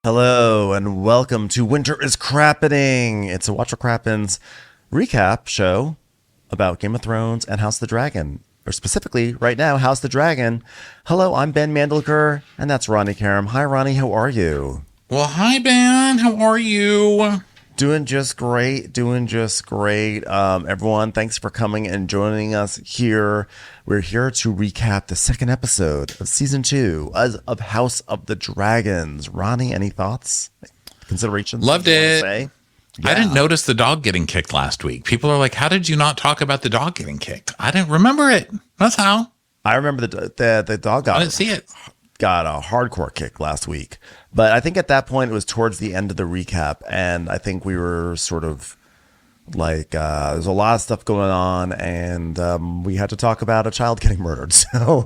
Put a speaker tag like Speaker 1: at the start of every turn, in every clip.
Speaker 1: Hello and welcome to Winter is Crappening. It's a Watch for Crappens recap show about Game of Thrones and House of the Dragon. Or specifically, right now, House of the Dragon. Hello, I'm Ben Mandelker, and that's Ronnie Karam. Hi, Ronnie, how are you?
Speaker 2: Well, hi, Ben. How are you?
Speaker 1: Doing just great. Everyone, thanks for coming and joining us here. We're here to recap the second episode of season 2 of House of the Dragons. Ronnie, any thoughts? Considerations?
Speaker 2: Loved it.
Speaker 1: Yeah.
Speaker 2: I didn't notice the dog getting kicked last week. People are like, how did you not talk about the dog getting kicked? I didn't remember it. That's how.
Speaker 1: I remember the dog
Speaker 2: I didn't see it.
Speaker 1: Got a hardcore kick last week. But I think at that point it was towards the end of the recap, and I think we were sort of like there's a lot of stuff going on, and we had to talk about a child getting murdered. So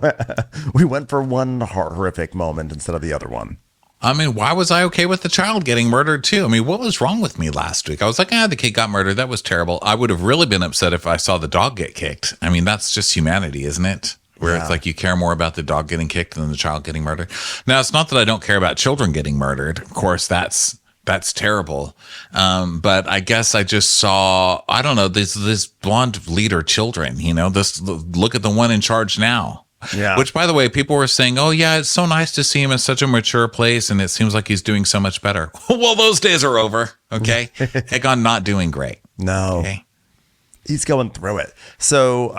Speaker 1: we went for one horrific moment instead of the other one.
Speaker 2: I mean, why was I okay with the child getting murdered too? I mean, what was wrong with me last week? I was like, the kid got murdered. That was terrible. I would have really been upset if I saw the dog get kicked. I mean, that's just humanity, isn't it? Where It's like you care more about the dog getting kicked than the child getting murdered. Now, it's not that I don't care about children getting murdered. Of course, that's terrible. But I guess I just saw, I don't know, this blonde leader children, look at the one in charge now.
Speaker 1: Yeah.
Speaker 2: Which, by the way, people were saying, oh, yeah, it's so nice to see him in such a mature place, and it seems like he's doing so much better. Well, those days are over, okay? Aegon not doing great.
Speaker 1: No.
Speaker 2: Okay?
Speaker 1: He's going through it. So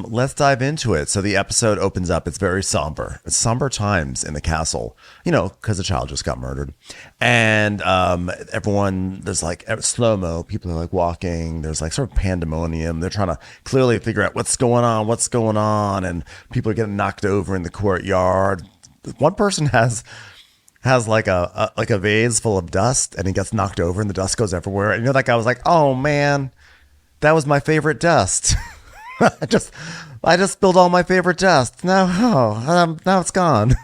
Speaker 1: let's dive into it. So the episode opens up. It's very somber. It's somber times in the castle, because the child just got murdered. And everyone, there's like slow-mo. People are like walking. There's like sort of pandemonium. They're trying to clearly figure out what's going on. And people are getting knocked over in the courtyard. One person has like a vase full of dust, and he gets knocked over and the dust goes everywhere. And that guy was like, oh, man. That was my favorite dust. I just spilled all my favorite dust. Now it's gone.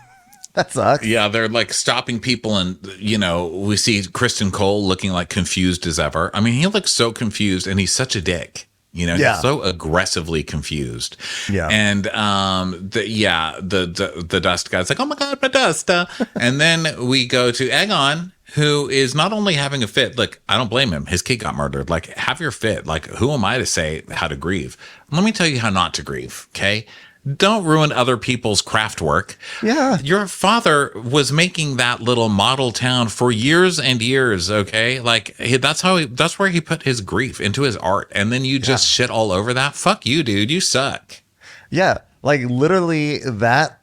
Speaker 1: That sucks.
Speaker 2: Yeah, they're like stopping people, and we see Kristen Cole looking like confused as ever. I mean, he looks so confused, and he's such a dick.
Speaker 1: Yeah.
Speaker 2: He's so aggressively confused.
Speaker 1: Yeah.
Speaker 2: And the dust guy's like, oh my God, my dust. And then we go to Aegon, who is not only having a fit. Look, I don't blame him. His kid got murdered. Like, have your fit. Like, who am I to say how to grieve? Let me tell you how not to grieve. Okay. Don't ruin other people's craft work.
Speaker 1: Yeah.
Speaker 2: Your father was making that little model town for years and years. Okay. Like that's where he put his grief into his art. And then you just shit all over that. Fuck you, dude. You suck.
Speaker 1: Yeah. Like literally that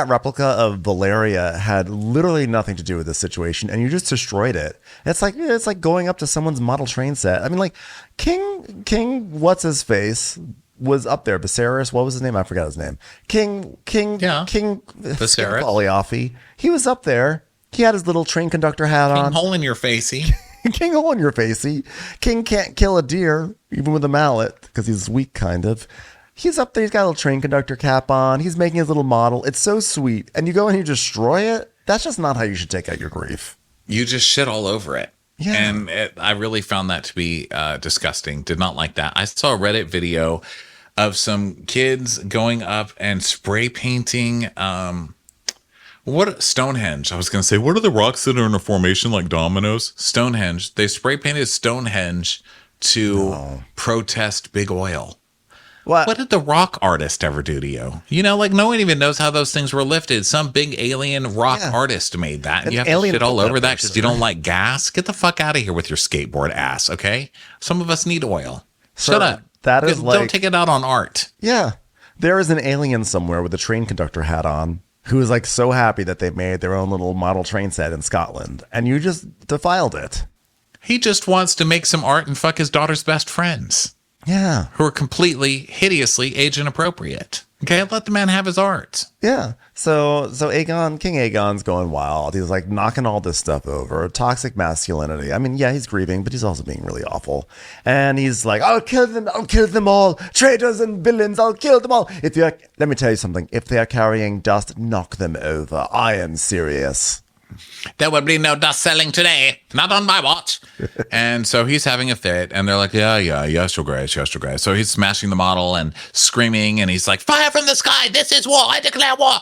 Speaker 1: replica of Valeria had literally nothing to do with this situation, and you just destroyed it. It's like going up to someone's model train set. I mean, like King what's his face was up there. Viserys, what was his name? I forgot his name. King
Speaker 2: Viserys.
Speaker 1: Aliafi. He was up there. He had his little train conductor hat on.
Speaker 2: King hole in your facey.
Speaker 1: King hole in your facey. King can't kill a deer even with a mallet because he's weak, kind of. He's up there. He's got a little train conductor cap on. He's making his little model. It's so sweet. And you go and you destroy it. That's just not how you should take out your grief.
Speaker 2: You just shit all over it.
Speaker 1: Yeah.
Speaker 2: And I really found that to be disgusting. Did not like that. I saw a Reddit video of some kids going up and spray painting Stonehenge. I was going to say, what are the rocks that are in a formation like dominoes? Stonehenge. They spray painted Stonehenge to protest big oil. What did the rock artist ever do to you? Like no one even knows how those things were lifted. Some big alien rock artist made that. And you have to shit all over that because you don't like gas? Get the fuck out of here with your skateboard ass, okay? Some of us need oil. Shut up.
Speaker 1: That is
Speaker 2: Don't take it out on art.
Speaker 1: Yeah. There is an alien somewhere with a train conductor hat on who is like so happy that they made their own little model train set in Scotland. And you just defiled it.
Speaker 2: He just wants to make some art and fuck his daughter's best friends.
Speaker 1: Yeah.
Speaker 2: Who are completely, hideously age inappropriate. Okay, let the man have his art.
Speaker 1: Yeah. So King Aegon's going wild. He's like knocking all this stuff over. Toxic masculinity. I mean, yeah, he's grieving, but he's also being really awful. And he's like, I'll kill them all. Traitors and villains, I'll kill them all. Let me tell you something. If they are carrying dust, knock them over. I am serious.
Speaker 2: There will be no dust selling today. Not on my watch. And so he's having a fit. And they're like, yes, your grace. So he's smashing the model and screaming. And he's like, fire from the sky. This is war. I declare war.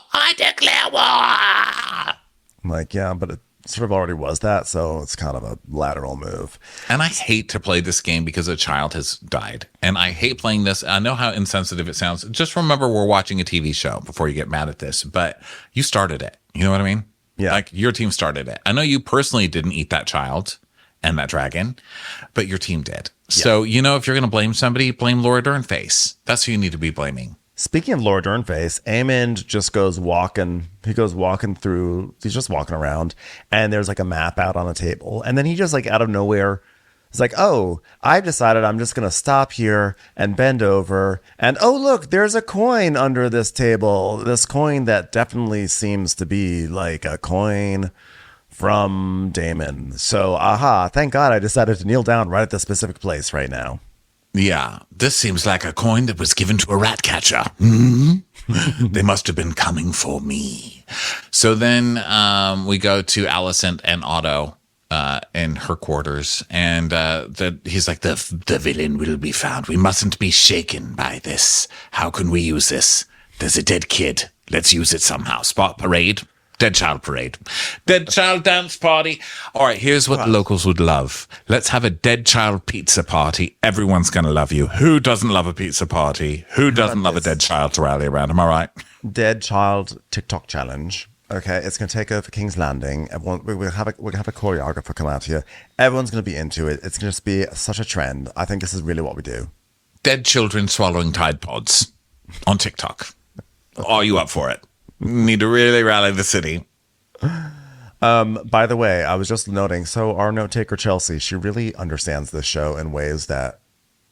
Speaker 2: I'm like, yeah, but
Speaker 1: sort of already was that, so it's kind of a lateral move.
Speaker 2: And I hate to play this game because a child has died. And I hate playing this. I know how insensitive it sounds. Just remember we're watching a TV show before you get mad at this, but you started it. You know what I mean?
Speaker 1: Yeah.
Speaker 2: Like your team started it. I know you personally didn't eat that child and that dragon, but your team did. Yeah. So, if you're going to blame somebody, blame Laura Dernface. That's who you need to be blaming.
Speaker 1: Speaking of Laura Dernface, Aemond just goes walking. He goes walking through. He's just walking around, and there's like a map out on a table. And then he just like out of nowhere, it's like, oh, I've decided I'm just gonna stop here and bend over. And oh, look, there's a coin under this table. This coin that definitely seems to be like a coin from Daemon. So, thank God I decided to kneel down right at this specific place right now.
Speaker 2: Yeah, this seems like a coin that was given to a rat catcher. Mm-hmm. They must have been coming for me. So then we go to Alicent and Otto in her quarters, and he's like, the villain will be found. We mustn't be shaken by this. How can we use this? There's a dead kid. Let's use it somehow. Spot parade. Dead child parade. Dead child dance party. All right, here's what the locals would love. Let's have a dead child pizza party. Everyone's going to love you. Who doesn't love a pizza party? Who doesn't love a dead child to rally around? Am I right?
Speaker 1: Dead child TikTok challenge. Okay, it's going to take over King's Landing. Everyone, we're going to have a choreographer come out here. Everyone's going to be into it. It's going to just be such a trend. I think this is really what we do.
Speaker 2: Dead children swallowing Tide Pods on TikTok. Are you up for it? Need to really rally the city.
Speaker 1: By the way, I was just noting, so our note taker Chelsea, she really understands this show in ways that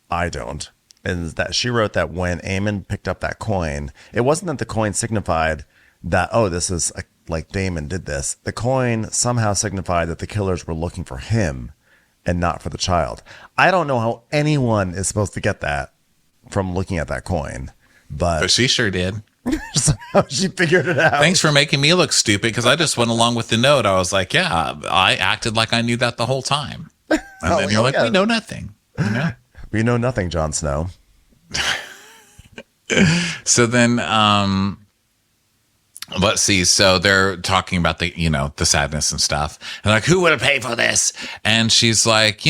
Speaker 1: I don't. And that she wrote that when Aemond picked up that coin, it wasn't that the coin signified that, oh, this is like Daemon did this. The coin somehow signified that the killers were looking for him and not for the child. I don't know how anyone is supposed to get that from looking at that coin, but
Speaker 2: she sure did.
Speaker 1: Somehow she figured it out.
Speaker 2: Thanks for making me look stupid, because I just went along with the note. I was like, yeah, I acted like I knew that the whole time. And then you're like, we know nothing.
Speaker 1: We know nothing, Jon Snow.
Speaker 2: So then, let's see. So they're talking about the sadness and stuff. And like, who will pay for this? And she's like,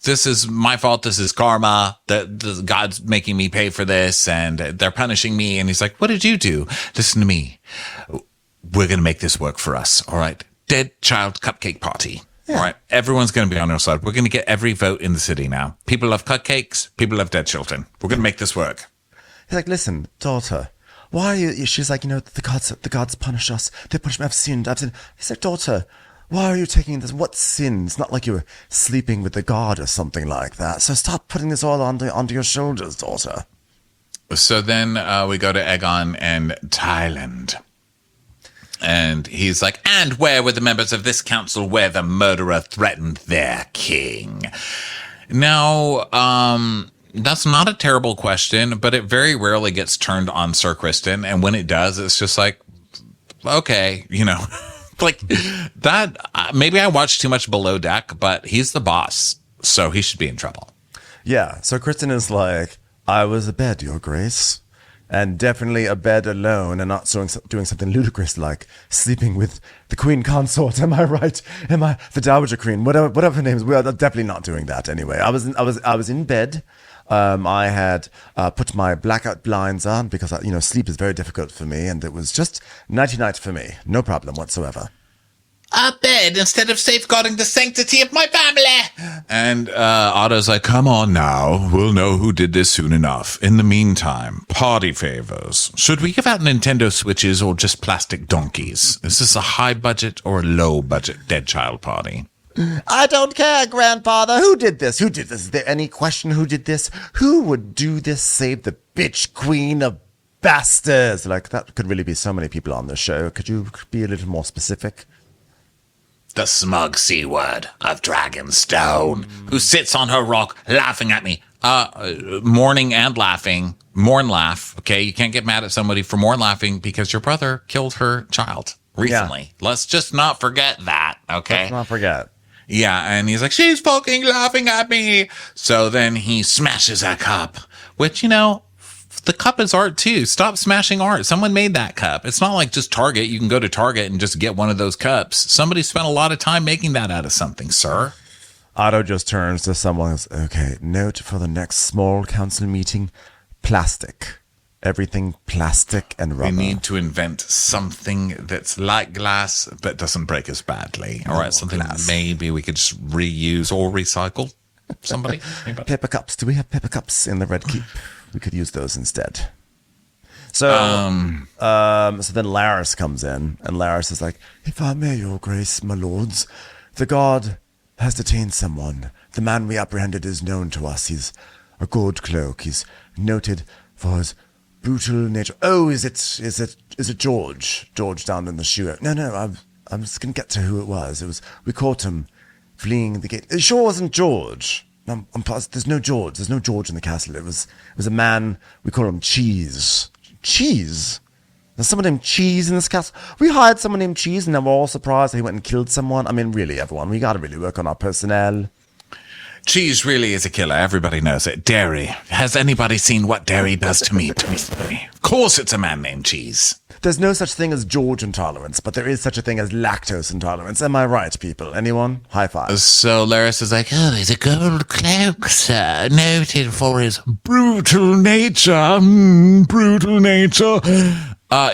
Speaker 2: this is my fault. This is karma. The God's making me pay for this, and they're punishing me. And he's like, what did you do? Listen to me. We're going to make this work for us. All right. Dead child cupcake party. Yeah. All right. Everyone's going to be on our side. We're going to get every vote in the city now. People love cupcakes. People love dead children. We're going to make this work.
Speaker 1: He's like, listen, daughter, why are you? She's like, the gods punish us. They punish me. I've sinned. He's like, daughter, why are you taking this? What sin? It's not like you were sleeping with the god or something like that. So stop putting this all onto your shoulders, daughter.
Speaker 2: So then we go to Aegon and Thailand. And he's like, and where were the members of this council where the murderer threatened their king? Now, that's not a terrible question, but it very rarely gets turned on Sir Criston. And when it does, it's just like, okay, like that. Maybe I watched too much Below Deck, but he's the boss, so he should be in trouble.
Speaker 1: Yeah. So Criston is like, I was abed, Your Grace, and definitely abed alone, and not doing something ludicrous like sleeping with the Queen Consort. Am I right? Am I the Dowager Queen? Whatever her name is. We are definitely not doing that. Anyway, I was in bed. I had put my blackout blinds on because sleep is very difficult for me, and it was just nighty-night for me. No problem whatsoever.
Speaker 2: A bed instead of safeguarding the sanctity of my family. And Otto's like, come on now. We'll know who did this soon enough. In the meantime, party favors. Should we give out Nintendo Switches or just plastic donkeys? Is this a high budget or a low budget dead child party?
Speaker 1: I don't care, grandfather. Who did this? Is there any question who did this? Who would do this save the bitch queen of bastards? Like, that could really be so many people on this show. Could you be a little more specific?
Speaker 2: The smug C-word of Dragonstone, who sits on her rock laughing at me. Mourning and laughing. Mourn laugh, okay? You can't get mad at somebody for mourn laughing because your brother killed her child recently. Yeah. Let's just not forget that, okay?
Speaker 1: Let's not forget.
Speaker 2: Yeah, and he's like, she's fucking laughing at me. So then he smashes a cup, which, The cup is art too. Stop smashing art. Someone made that cup. It's not like just Target. You can go to Target and just get one of those cups. Somebody spent a lot of time making that out of something, sir.
Speaker 1: Otto just turns to someone and says, okay, note for the next small council meeting, plastic. Everything plastic and rubber.
Speaker 2: We need to invent something that's like glass but doesn't break as badly. All right, something that maybe we could just reuse or recycle. Somebody?
Speaker 1: Paper cups. Do we have paper cups in the Red Keep? We could use those instead. So, so then Laris comes in, and Laris is like, if I may, your grace, my lords, the guard has detained someone. The man we apprehended is known to us. He's a gold cloak. He's noted for his brutal nature. Oh, is it George? George down in the shoe. No, I'm just gonna get to who it was. We caught him fleeing the gate. It sure wasn't George. I'm positive. There's no George. There's no George in the castle. It was a man. We call him Cheese. Cheese. There's someone named Cheese in this castle. We hired someone named Cheese, and then we're all surprised that he went and killed someone. I mean, really, everyone, we got to really work on our personnel.
Speaker 2: Cheese really is a killer. Everybody knows it. Dairy. Has anybody seen what dairy does to meat? Of course it's a man named Cheese.
Speaker 1: There's no such thing as George intolerance, but there is such a thing as lactose intolerance. Am I right, people? Anyone? High five.
Speaker 2: So Laris is like, oh, he's a gold cloak, sir, noted for his brutal nature. Brutal nature.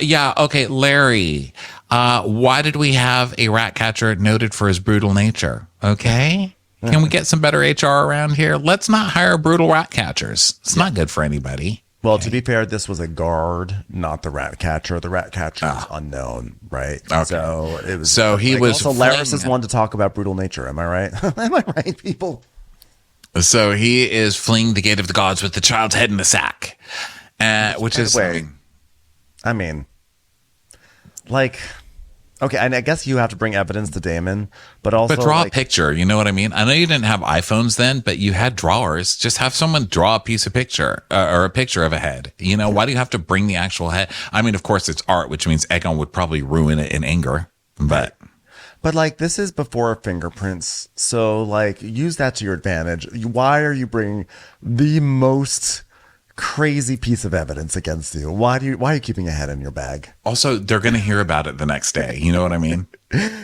Speaker 2: Yeah, okay, Larry. Why did we have a rat catcher noted for his brutal nature? Okay? Can we get some better HR around here? Let's not hire brutal rat catchers. It's not good for anybody.
Speaker 1: Well, to be fair, this was a guard, not the rat catcher. The rat catcher is unknown, right?
Speaker 2: Okay.
Speaker 1: So it was.
Speaker 2: So he was.
Speaker 1: Also, Laris is one to talk about brutal nature. Am I right? Am I right, people?
Speaker 2: So he is fleeing the gate of the gods with the child's head in a sack, which is.
Speaker 1: I mean, like. Okay, and I guess you have to bring evidence to Damon, but also
Speaker 2: draw a picture. You know what I mean? I know you didn't have iPhones then, but you had drawers. Just have someone draw a piece of picture or a picture of a head. You know, why do you have to bring the actual head? I mean, of course, it's art, which means Egon would probably ruin it in anger. But
Speaker 1: like, this is before fingerprints, so like, use that to your advantage. Why are you bringing the most crazy piece of evidence against you? Why are you keeping a head in your bag?
Speaker 2: Also, they're going to hear about it the next day. You know what I mean?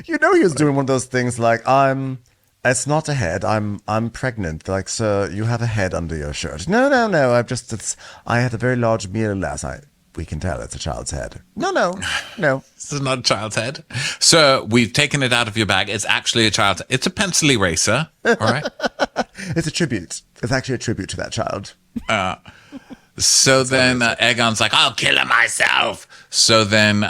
Speaker 1: You know, he was doing one of those things like, it's not a head. I'm pregnant. Like, sir, you have a head under your shirt. No. I had a very large meal last night. We can tell it's a child's head. No.
Speaker 2: This is not a child's head. So we've taken it out of your bag. It's actually a child's. It's a pencil eraser. All right.
Speaker 1: It's a tribute. It's actually a tribute to that child.
Speaker 2: So then Aegon's like, I'll kill him myself. So then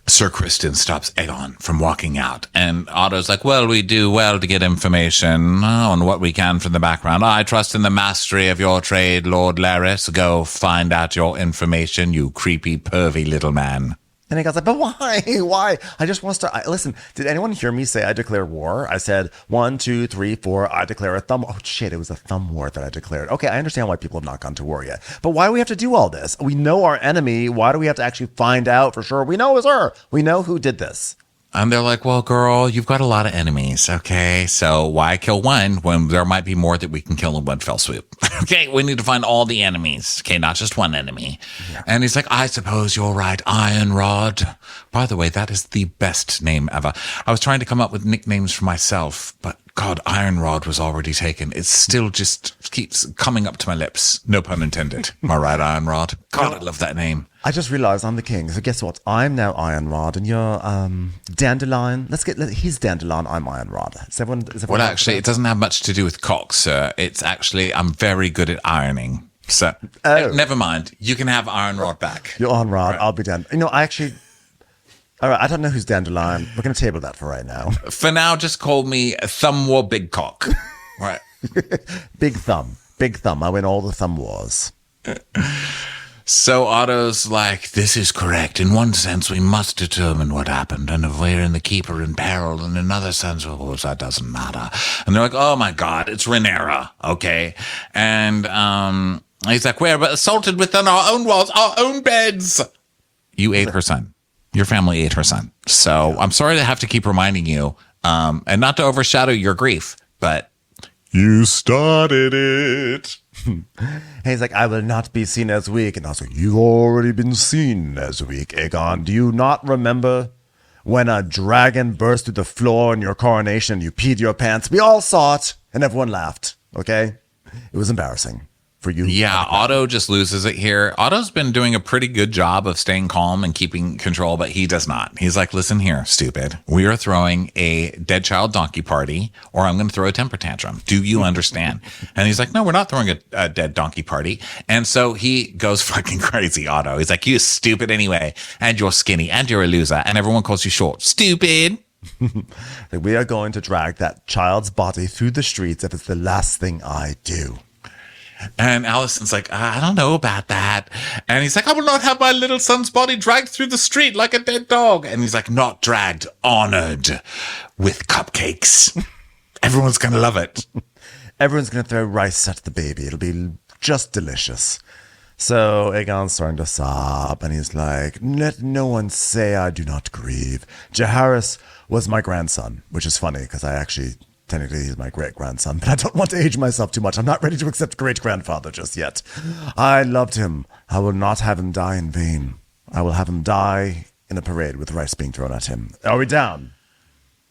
Speaker 2: Sir Kristen stops Aegon from walking out. And Otto's like, well, we do well to get information on what we can from the background. I trust in the mastery of your trade, Lord Laris. Go find out your information, you creepy, pervy little man.
Speaker 1: And he goes like, but why? Why? I just want to listen, did anyone hear me say I declare war? I said 1, 2, 3, 4, I declare a thumb. Oh, shit, it was a thumb war that I declared. Okay, I understand why people have not gone to war yet. But why do we have to do all this? We know our enemy. Why do we have to actually find out for sure? We know it's her. We know who did this.
Speaker 2: And they're like, well, girl, you've got a lot of enemies, okay? So why kill one when there might be more that we can kill in one fell swoop? Okay, we need to find all the enemies, okay, not just one enemy. Yeah. And he's like, I suppose you're right, Iron Rod. By the way, that is the best name ever. I was trying to come up with nicknames for myself, but God, Iron Rod was already taken. It still just keeps coming up to my lips. No pun intended. Am I right, Iron Rod? God, I love that name.
Speaker 1: I just realized I'm the king. So guess what? I'm now Iron Rod, and you're Dandelion. He's Dandelion. I'm Iron Rod. Is everyone
Speaker 2: well, actually, it doesn't have much to do with cock, sir. It's actually I'm very good at ironing. So never mind. You can have Iron Rod back.
Speaker 1: You're Iron Rod.
Speaker 2: Right.
Speaker 1: I'll be Dan. You know, all right, I don't know who's Dandelion. We're going to table that for right now.
Speaker 2: For now, just call me Thumb War Big Cock. Right.
Speaker 1: Big Thumb. Big Thumb. I win all the thumb wars.
Speaker 2: So Otto's like, this is correct. In one sense, we must determine what happened. And if we're in the keeper in peril, in another sense, of course, that doesn't matter. And they're like, oh, my God, it's Rhaenyra. Okay. And he's like, we're assaulted within our own walls, our own beds. You ate her son. Your family ate her son. So I'm sorry to have to keep reminding you, and not to overshadow your grief, but you started it.
Speaker 1: And he's like, I will not be seen as weak. And I was like, you've already been seen as weak, Aegon. Do you not remember when a dragon burst through the floor in your coronation and you peed your pants? We all saw it, and everyone laughed, okay? It was embarrassing for you.
Speaker 2: Yeah, Otto just loses it here. Otto's been doing a pretty good job of staying calm and keeping control, but he does not. He's like, listen here, stupid. We are throwing a dead child donkey party, or I'm going to throw a temper tantrum. Do you understand? And he's like, no, we're not throwing a dead donkey party. And so he goes fucking crazy, Otto. He's like, you stupid anyway, and you're skinny, and you're a loser, and everyone calls you short. Stupid.
Speaker 1: We are going to drag that child's body through the streets if it's the last thing I do.
Speaker 2: And Allison's like, I don't know about that. And he's like, I will not have my little son's body dragged through the street like a dead dog. And he's like, not dragged, honored with cupcakes. Everyone's going to love it.
Speaker 1: Everyone's going to throw rice at the baby. It'll be just delicious. So Aegon's starting to sob, and he's like, let no one say I do not grieve. Jaehaerys was my grandson, which is funny because technically he's my great-grandson, but I don't want to age myself too much. I'm not ready to accept great-grandfather just yet. I loved him. I will not have him die in vain. I will have him die in a parade with rice being thrown at him. Are we down?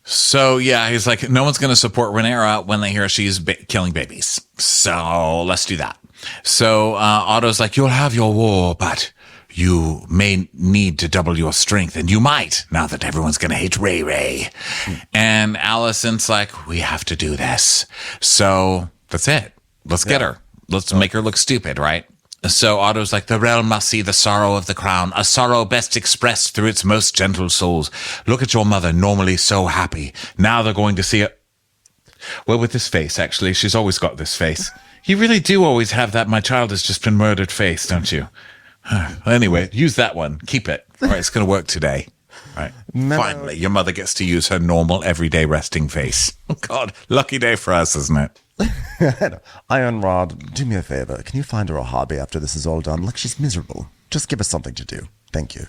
Speaker 2: So, yeah, he's like, no one's going to support Rhaenyra when they hear she's killing babies. So let's do that. So Otto's like, you'll have your war, but you may need to double your strength, and you might, now that everyone's going to hate Ray. And Alicent's like, we have to do this. So that's it. Let's get her. Let's make her look stupid, right? So Otto's like, the realm must see the sorrow of the crown, a sorrow best expressed through its most gentle souls. Look at your mother, normally so happy. Now they're going to see it. Well, with this face, actually. She's always got this face. You really do always have that my child has just been murdered face, don't you? Anyway, use that one. Keep it. All right, it's going to work today. All right. Finally, your mother gets to use her normal, everyday resting face. Oh, God, lucky day for us, isn't it?
Speaker 1: Iron Rod, do me a favor. Can you find her a hobby after this is all done? Like, she's miserable. Just give us something to do. Thank you.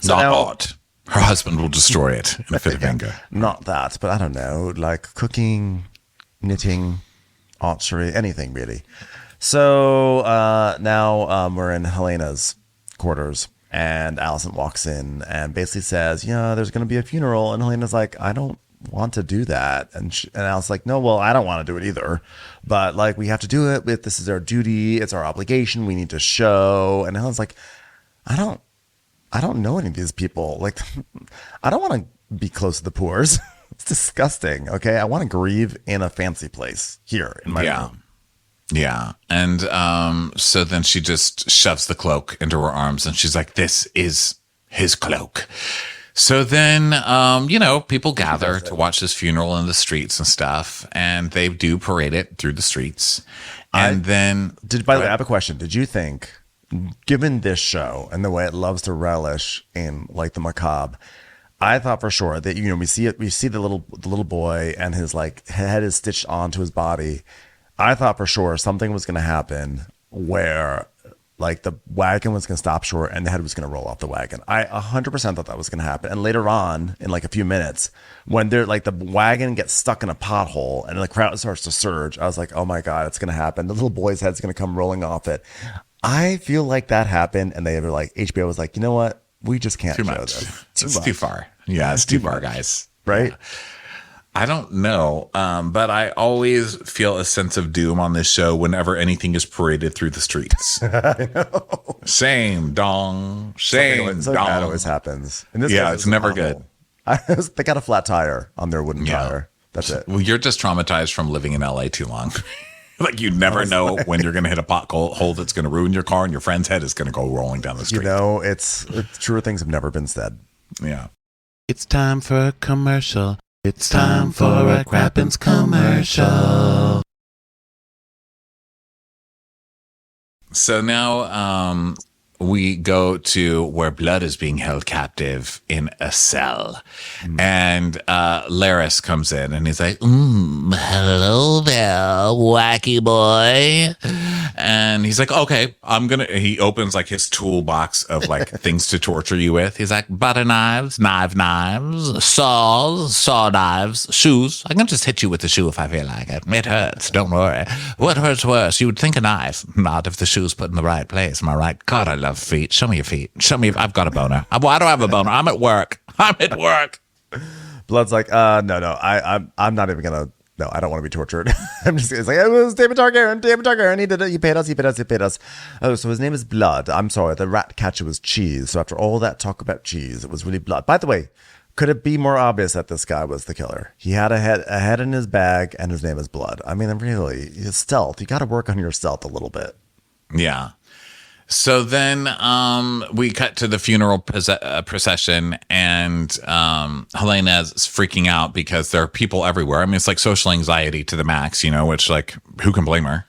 Speaker 2: So not odd. Her husband will destroy it in a fit of anger.
Speaker 1: Not that, but I don't know. Like cooking, knitting, archery, anything really. So now we're in Helena's quarters, and Alicent walks in and basically says, yeah, there's going to be a funeral. And Helena's like, I don't want to do that. And Alicent's like, no, well, I don't want to do it either. But like, we have to do it. This is our duty. It's our obligation. We need to show. And Helena's like, I don't know any of these people. Like, I don't want to be close to the poors. It's disgusting. Okay. I want to grieve in a fancy place here in my room.
Speaker 2: Yeah. And so then she just shoves the cloak into her arms and she's like, this is his cloak. So then, people gather to watch this funeral in the streets and stuff, and they do parade it through the streets. And
Speaker 1: by the way, I have a question. Did you think, given this show and the way it loves to relish in like the macabre, I thought for sure that, we see the little boy and his like head is stitched onto his body. I thought for sure something was going to happen where like the wagon was going to stop short and the head was going to roll off the wagon. I 100% thought that was going to happen. And later on, in like a few minutes, when they're like the wagon gets stuck in a pothole and the crowd starts to surge, I was like, oh my God, it's going to happen. The little boy's head's going to come rolling off it. I feel like that happened. And they were like, HBO was like, you know what? We just can't
Speaker 2: show
Speaker 1: this.
Speaker 2: It's too far. Yeah, it's too far, guys.
Speaker 1: Right?
Speaker 2: Yeah. I don't know, but I always feel a sense of doom on this show whenever anything is paraded through the streets. I know. Same dong. Something
Speaker 1: bad always happens. In this
Speaker 2: case, it's never good.
Speaker 1: They got a flat tire on their wooden tire. That's it.
Speaker 2: Well, you're just traumatized from living in LA too long. Like you never know when you're going to hit a pothole that's going to ruin your car and your friend's head is going to go rolling down the street.
Speaker 1: It's truer things have never been said.
Speaker 2: Yeah.
Speaker 3: It's time for a commercial. It's time for a Crappens commercial.
Speaker 2: So now we go to where Blood is being held captive in a cell. And Laris comes in and he's like, hello there, wacky boy. And he's like, okay, he opens like his toolbox of like things to torture you with. He's like, butter knives, knives, saw knives, shoes. I can just hit you with the shoe if I feel like it. It hurts, don't worry. What hurts worse? You would think a knife, not if the shoe's put in the right place. Am I right? God, I love feet. Show me your feet. Show me if I've got a boner. Why do I have a boner? I'm at work.
Speaker 1: Blood's like, no, I'm not even gonna. No, I don't want to be tortured. I'm just. It's like it was David Targaryen. He did it. He paid us. Oh, so his name is Blood. I'm sorry. The rat catcher was Cheese. So after all that talk about cheese, it was really Blood. By the way, could it be more obvious that this guy was the killer? He had a head in his bag, and his name is Blood. I mean, really, his stealth. You got to work on your stealth a little bit.
Speaker 2: Yeah. So then we cut to the funeral procession, and Helena is freaking out because there are people everywhere. I mean, it's like social anxiety to the max, which, like, who can blame her?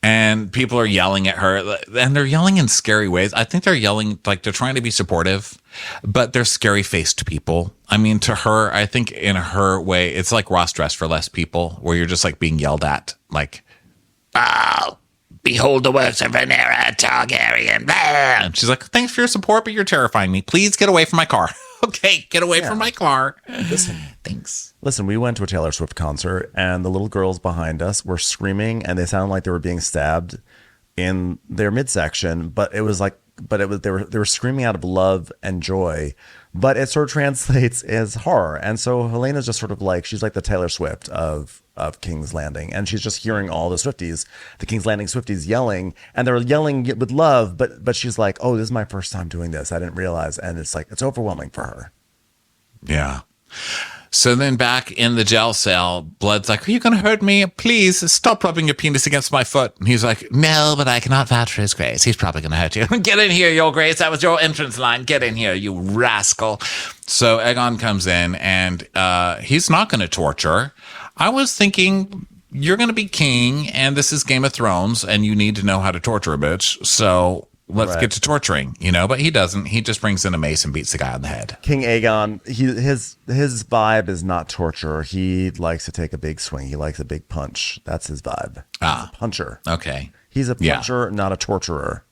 Speaker 2: And people are yelling at her, and they're yelling in scary ways. I think they're yelling like they're trying to be supportive, but they're scary-faced people. I mean, to her, I think in her way, it's like Ross Dress for Less people, where you're just like being yelled at, like, oh, behold the works of Rhaenyra Targaryen. And she's like, thanks for your support, but you're terrifying me. Please get away from my car. Okay, get away from my car. Thanks.
Speaker 1: Listen, we went to a Taylor Swift concert, and the little girls behind us were screaming, and they sounded like they were being stabbed in their midsection. But it was like, they were screaming out of love and joy. But it sort of translates as horror. And so Helena's just sort of like, she's like the Taylor Swift of King's Landing. And she's just hearing all the King's Landing Swifties yelling, and they're yelling with love. But she's like, oh, this is my first time doing this. I didn't realize. And it's like, it's overwhelming for her.
Speaker 2: Yeah. So then back in the jail cell, Blood's like, are you going to hurt me? Please stop rubbing your penis against my foot. And he's like, no, but I cannot vouch for his grace. He's probably going to hurt you. Get in here, your grace. That was your entrance line. Get in here, you rascal. So Aegon comes in, and he's not going to torture. I was thinking, you're going to be king, and this is Game of Thrones, and you need to know how to torture a bitch. So let's get to torturing, but he doesn't. He just brings in a mace and beats the guy on the head.
Speaker 1: King Aegon, his vibe is not torture. He likes to take a big swing. He likes a big punch. That's his vibe. He's a puncher.
Speaker 2: Okay.
Speaker 1: He's a puncher, not a torturer.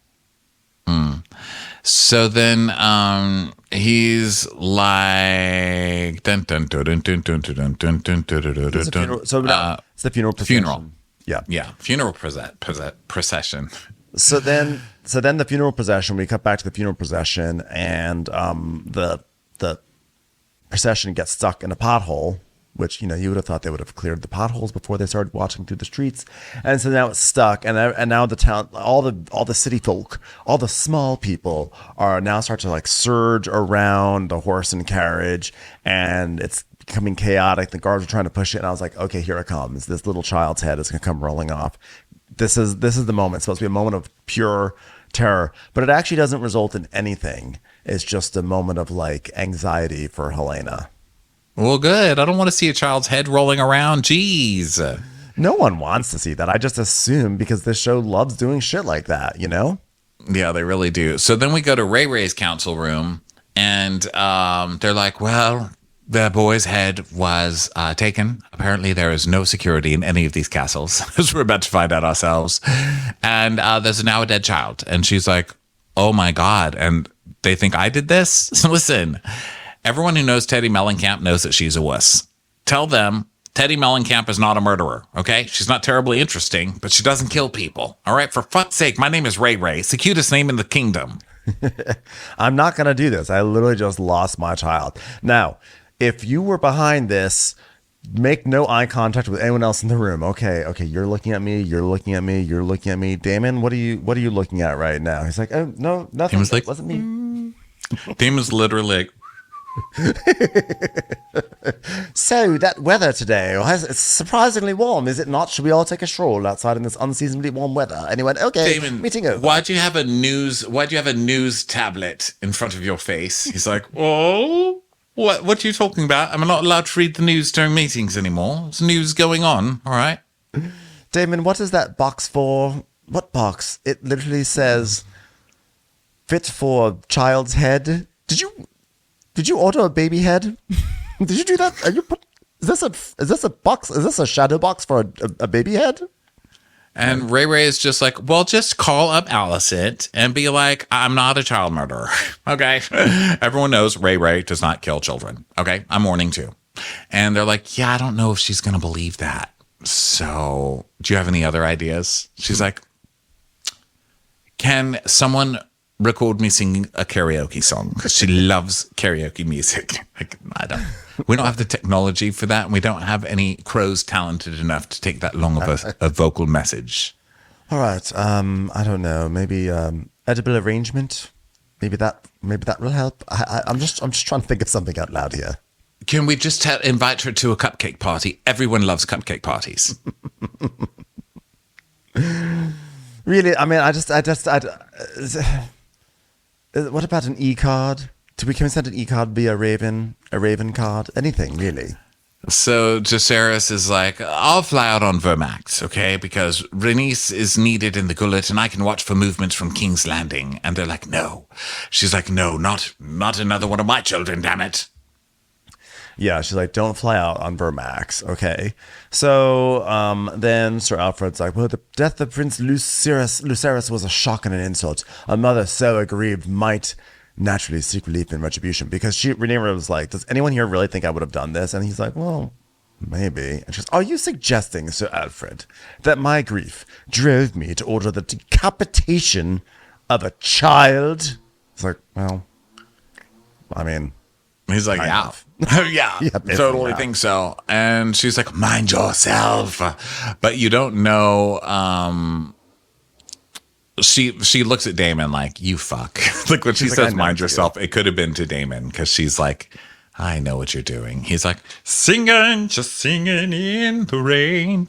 Speaker 2: So then he's like dun dun dun dun dun dun dun dun dun dun dun.
Speaker 1: So it's the funeral procession.
Speaker 2: Funeral. Yeah. Funeral procession.
Speaker 1: So then the funeral procession, we cut back to the funeral procession, and the procession gets stuck in a pothole, which, you would have thought they would have cleared the potholes before they started walking through the streets. And so now it's stuck, and now the town, all the city folk, all the small people are now start to like surge around the horse and carriage, and it's becoming chaotic. The guards are trying to push it, and I was like, okay, here it comes. This little child's head is going to come rolling off. This is the moment. It's supposed to be a moment of pure terror, but it actually doesn't result in anything. It's just a moment of like anxiety for Helena.
Speaker 2: Well, good. I don't want to see a child's head rolling around. Jeez.
Speaker 1: No one wants to see that. I just assume because this show loves doing shit like that,
Speaker 2: Yeah, they really do. So then we go to Ray Ray's council room, and they're like, well, the boy's head was taken. Apparently there is no security in any of these castles, as we're about to find out ourselves. And there's now a dead child. And she's like, oh my God. And they think I did this? So listen, everyone who knows Teddy Mellencamp knows that she's a wuss. Tell them Teddy Mellencamp is not a murderer, okay? She's not terribly interesting, but she doesn't kill people. All right, for fuck's sake, my name is Ray Ray. It's the cutest name in the kingdom.
Speaker 1: I'm not going to do this. I literally just lost my child. Now, if you were behind this, make no eye contact with anyone else in the room. Okay, you're looking at me, you're looking at me, you're looking at me. Damon, what are you looking at right now? He's like, oh, no, nothing.
Speaker 2: Damon's like,
Speaker 1: it wasn't me.
Speaker 2: Damon's literally like,
Speaker 1: so that weather today, it's surprisingly warm, is it not? Should we all take a stroll outside in this unseasonably warm weather? And he went, okay,
Speaker 2: Damon,
Speaker 1: meeting over.
Speaker 2: Why'd you have a news tablet in front of your face? He's like, oh, what are you talking about? I'm not allowed to read the news during meetings anymore. There's news going on, all right?
Speaker 1: Damon, what is that box for? What box? It literally says fit for a child's head. Did you order a baby head? Did you do that? Is this a box? Is this a shadow box for a baby head?
Speaker 2: And Ray Ray is just like, well, just call up Allison and be like, I'm not a child murderer. Okay. Everyone knows Ray Ray does not kill children. Okay. I'm warning too. And they're like, yeah, I don't know if she's going to believe that. So do you have any other ideas? She's like, can someone record me singing a karaoke song? Because she loves karaoke music. Like, we don't have the technology for that, and we don't have any crows talented enough to take that long of a vocal message.
Speaker 1: All right. I don't know. Maybe edible arrangement. Maybe that will help. I'm just trying to think of something out loud here.
Speaker 2: Can we just invite her to a cupcake party? Everyone loves cupcake parties.
Speaker 1: Really? I mean, what about an e-card? Can we send an e-card via a Raven card? Anything, really.
Speaker 2: So Jaceres is like, I'll fly out on Vermax, okay? Because Renice is needed in the gullet and I can watch for movements from King's Landing. And they're like, no. She's like, no, not another one of my children, damn it.
Speaker 1: Yeah, she's like, don't fly out on Vermax, okay? So then Sir Alfred's like, well, the death of Prince Lucerys was a shock and an insult. A mother so aggrieved might naturally seek relief in retribution. Because Rhaenyra was like, does anyone here really think I would have done this? And he's like, well, maybe. And she goes, are you suggesting, Sir Alfred, that my grief drove me to order the decapitation of a child? It's like, well, I mean...
Speaker 2: He's like, yeah. Yeah, totally think so. And she's like, mind yourself. But you don't know. She looks at Damon like, you fuck. Like when she says mind yourself, it could have been to Damon because she's like, I know what you're doing. He's like, singing, just singing in the rain.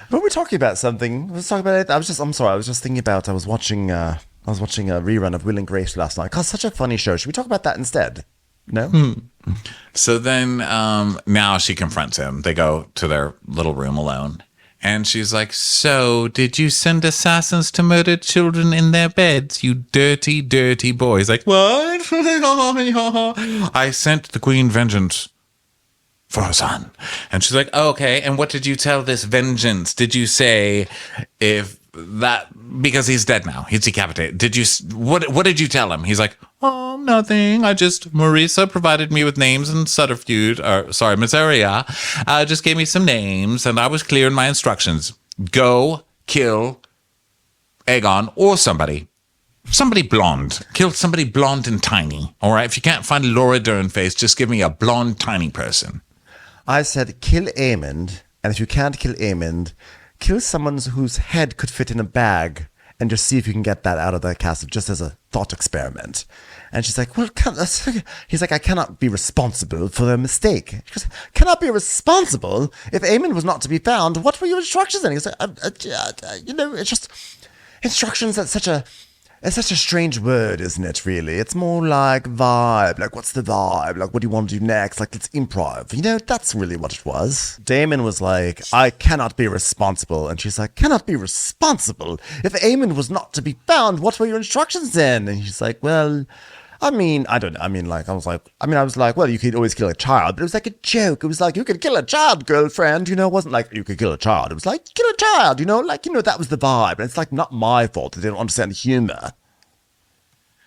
Speaker 1: But we're talking about something. Let's talk about it. I was just thinking about, I was watching a rerun of Will and Grace last night. It's such a funny show. Should we talk about that instead? No?
Speaker 2: So then now she confronts him. They go to their little room alone. And she's like, so did you send assassins to murder children in their beds, you dirty, dirty boy? He's like, what? I sent the Queen vengeance for her son. And she's like, oh, okay. And what did you tell this vengeance? Did you say because he's dead now, he's decapitated. What did you tell him? He's like, oh, nothing. Marisa provided me with names and Missoria just gave me some names and I was clear in my instructions. Go kill Aegon or somebody blonde. Kill somebody blonde and tiny. All right. If you can't find Laura Dern face, just give me a blonde, tiny person.
Speaker 1: I said, kill Aemond. And if you can't kill Aemond, kill someone whose head could fit in a bag and just see if you can get that out of the castle just as a thought experiment. And she's like, well, he's like, I cannot be responsible for their mistake. She goes, cannot be responsible? If Aemond was not to be found, what were your instructions then? He's like, it's just instructions. That's such a strange word, isn't it, really? It's more like vibe. Like, what's the vibe? Like, what do you want to do next? Like, let's improv. That's really what it was. Damon was like, I cannot be responsible. And she's like, cannot be responsible? If Aemond was not to be found, what were your instructions then? And she's like, well... I was like, well, you could always kill a child, but it was like a joke. It was like, you could kill a child, girlfriend, it wasn't like you could kill a child. It was like, kill a child, that was the vibe. And it's like, not my fault that they don't understand humor.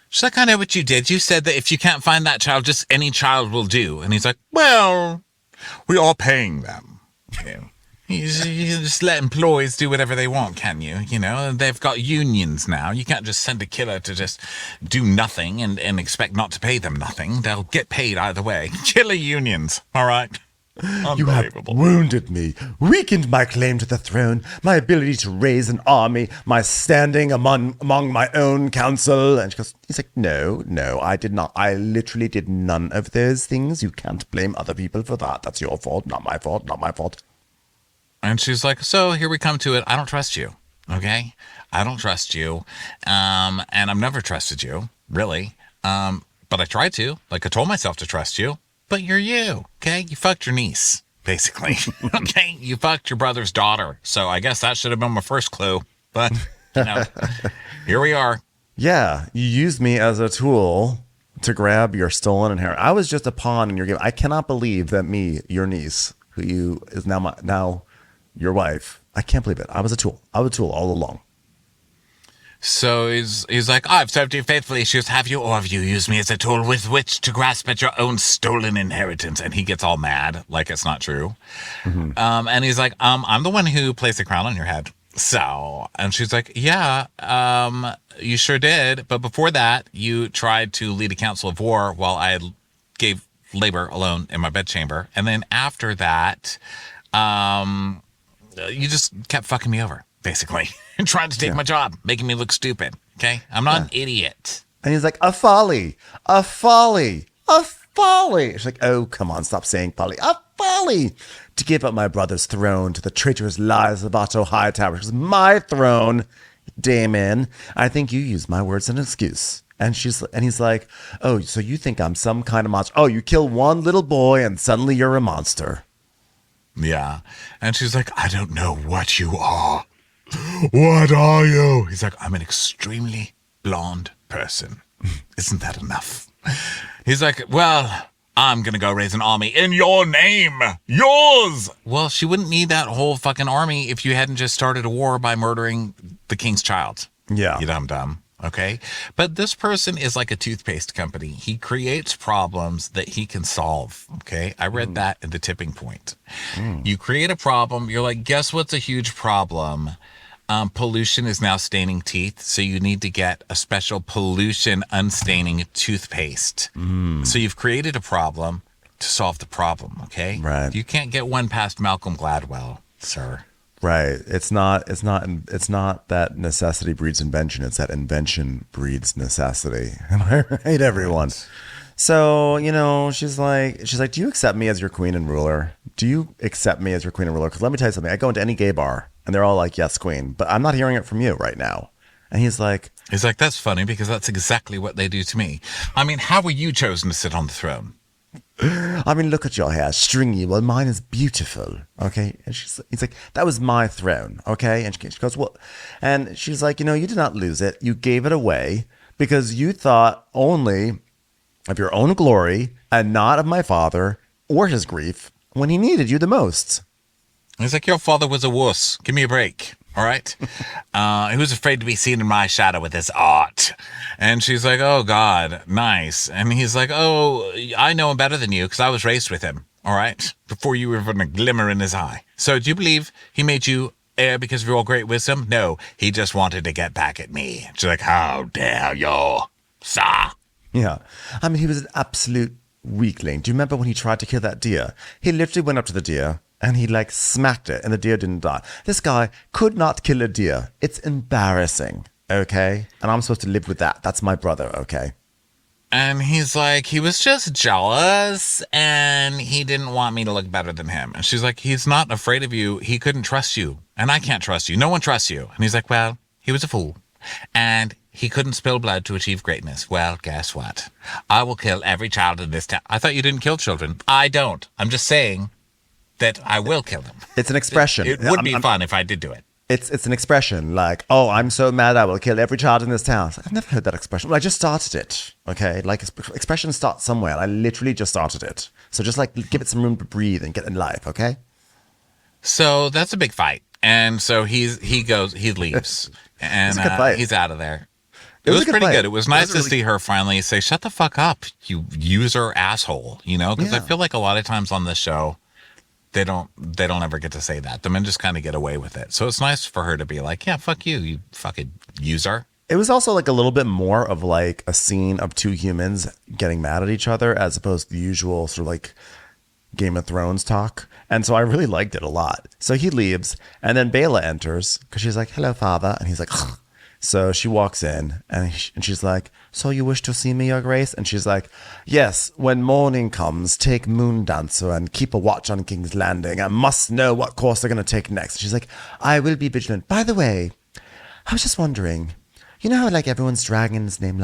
Speaker 2: She's like, I know what you did. You said that if you can't find that child, just any child will do. And he's like, well, we are paying them. You just let employees do whatever they want, can you? They've got unions now. You can't just send a killer to just do nothing and expect not to pay them nothing. They'll get paid either way. Killer unions, all right?
Speaker 1: You have wounded me, weakened my claim to the throne, my ability to raise an army, my standing among my own council. And he's like, no, I did not. I literally did none of those things. You can't blame other people for that. That's your fault, not my fault, not my fault.
Speaker 2: And she's like, so here we come to it. I don't trust you, okay? I don't trust you. And I've never trusted you, really. But I tried to. Like, I told myself to trust you. But you're you, okay? You fucked your niece, basically. Okay? You fucked your brother's daughter. So I guess that should have been my first clue. But Here we are.
Speaker 1: Yeah, you used me as a tool to grab your stolen inheritance. I was just a pawn in your game. I cannot believe that me, your niece, is now your wife. I can't believe it. I was a tool. I was a tool all along.
Speaker 2: So he's like, I've served you faithfully. She goes, have you or have you used me as a tool with which to grasp at your own stolen inheritance? And he gets all mad, like it's not true. Mm-hmm. And he's like, I'm the one who placed the crown on your head. So, and she's like, yeah, you sure did. But before that, you tried to lead a council of war while I gave labor alone in my bedchamber. And then after that, you just kept fucking me over, basically, and trying to take my job, making me look stupid. Okay. I'm not an idiot.
Speaker 1: And he's like, a folly, a folly, a folly. She's like, oh, come on, stop saying folly. A folly to give up my brother's throne to the traitorous lies of Otto Hightower. It was my throne, Damon. I think you used my words as an excuse. And he's like, oh, so you think I'm some kind of monster? Oh, you kill one little boy and suddenly you're a monster.
Speaker 2: Yeah. And she's like, I don't know what you are. What are you? He's like, I'm an extremely blonde person. Isn't that enough? He's like, well, I'm going to go raise an army in your name. Yours. Well, she wouldn't need that whole fucking army if you hadn't just started a war by murdering the king's child.
Speaker 1: Yeah.
Speaker 2: You dumb. Okay. But this person is like a toothpaste company. He creates problems that he can solve. Okay. I read that in The Tipping Point. You create a problem. You're like, guess what's a huge problem? Pollution is now staining teeth. So you need to get a special pollution unstaining toothpaste. So you've created a problem to solve the problem. Okay.
Speaker 1: Right.
Speaker 2: You can't get one past Malcolm Gladwell, sir.
Speaker 1: Right. It's not that necessity breeds invention. It's that invention breeds necessity. Am I right, everyone? So, she's like, do you accept me as your queen and ruler? Do you accept me as your queen and ruler? Because let me tell you something. I go into any gay bar and they're all like, yes, queen, but I'm not hearing it from you right now. And he's like,
Speaker 2: that's funny because that's exactly what they do to me. I mean, how were you chosen to sit on the throne?
Speaker 1: I mean, look at your hair, stringy. Well, mine is beautiful. Okay. And he's like, that was my throne. Okay. And she goes, well, and she's like, you did not lose it. You gave it away because you thought only of your own glory and not of my father or his grief when he needed you the most.
Speaker 2: He's like, your father was a wuss. Give me a break. All right. He was afraid to be seen in my shadow with his art. And she's like, oh, God, nice. And he's like, oh, I know him better than you because I was raised with him. All right. Before you were even a glimmer in his eye. So do you believe he made you heir because of your great wisdom? No, he just wanted to get back at me. She's like, how dare you, sir?
Speaker 1: Yeah. I mean, he was an absolute weakling. Do you remember when he tried to kill that deer? He literally went up to the deer and he smacked it and the deer didn't die. This guy could not kill a deer. It's embarrassing. Okay. And I'm supposed to live with that. That's my brother. Okay.
Speaker 2: And he's like, he was just jealous and he didn't want me to look better than him. And she's like, he's not afraid of you. He couldn't trust you. And I can't trust you. No one trusts you. And he's like, well, he was a fool. And he couldn't spill blood to achieve greatness. Well, guess what? I will kill every child in this town. I thought you didn't kill children. I don't. I'm just saying that I will kill them.
Speaker 1: It's an expression.
Speaker 2: It would be fun if I did do it.
Speaker 1: It's an expression like, oh, I'm so mad I will kill every child in this town. I've never heard that expression. Well, I just started it. Okay. Expressions start somewhere. I literally just started it. So just give it some room to breathe and get in life. Okay.
Speaker 2: So that's a big fight. And so he leaves and he's out of there. It was pretty good. It was nice to see her finally say, shut the fuck up, you user asshole, because I feel like a lot of times on this show, they don't ever get to say that. The men just kind of get away with it. So it's nice for her to be like, yeah, fuck you, you fucking user.
Speaker 1: It was also a little bit more of a scene of two humans getting mad at each other as opposed to the usual sort of Game of Thrones talk. And so I really liked it a lot. So he leaves and then Bela enters because she's like, hello, father. And he's like, ugh. So she walks in and she's like, so you wish to see me, your grace? And she's like, yes, when morning comes, take Moon Dancer and keep a watch on King's Landing. I must know what course they're going to take next. She's like, I will be vigilant. By the way, I was just wondering, you know how everyone's dragons name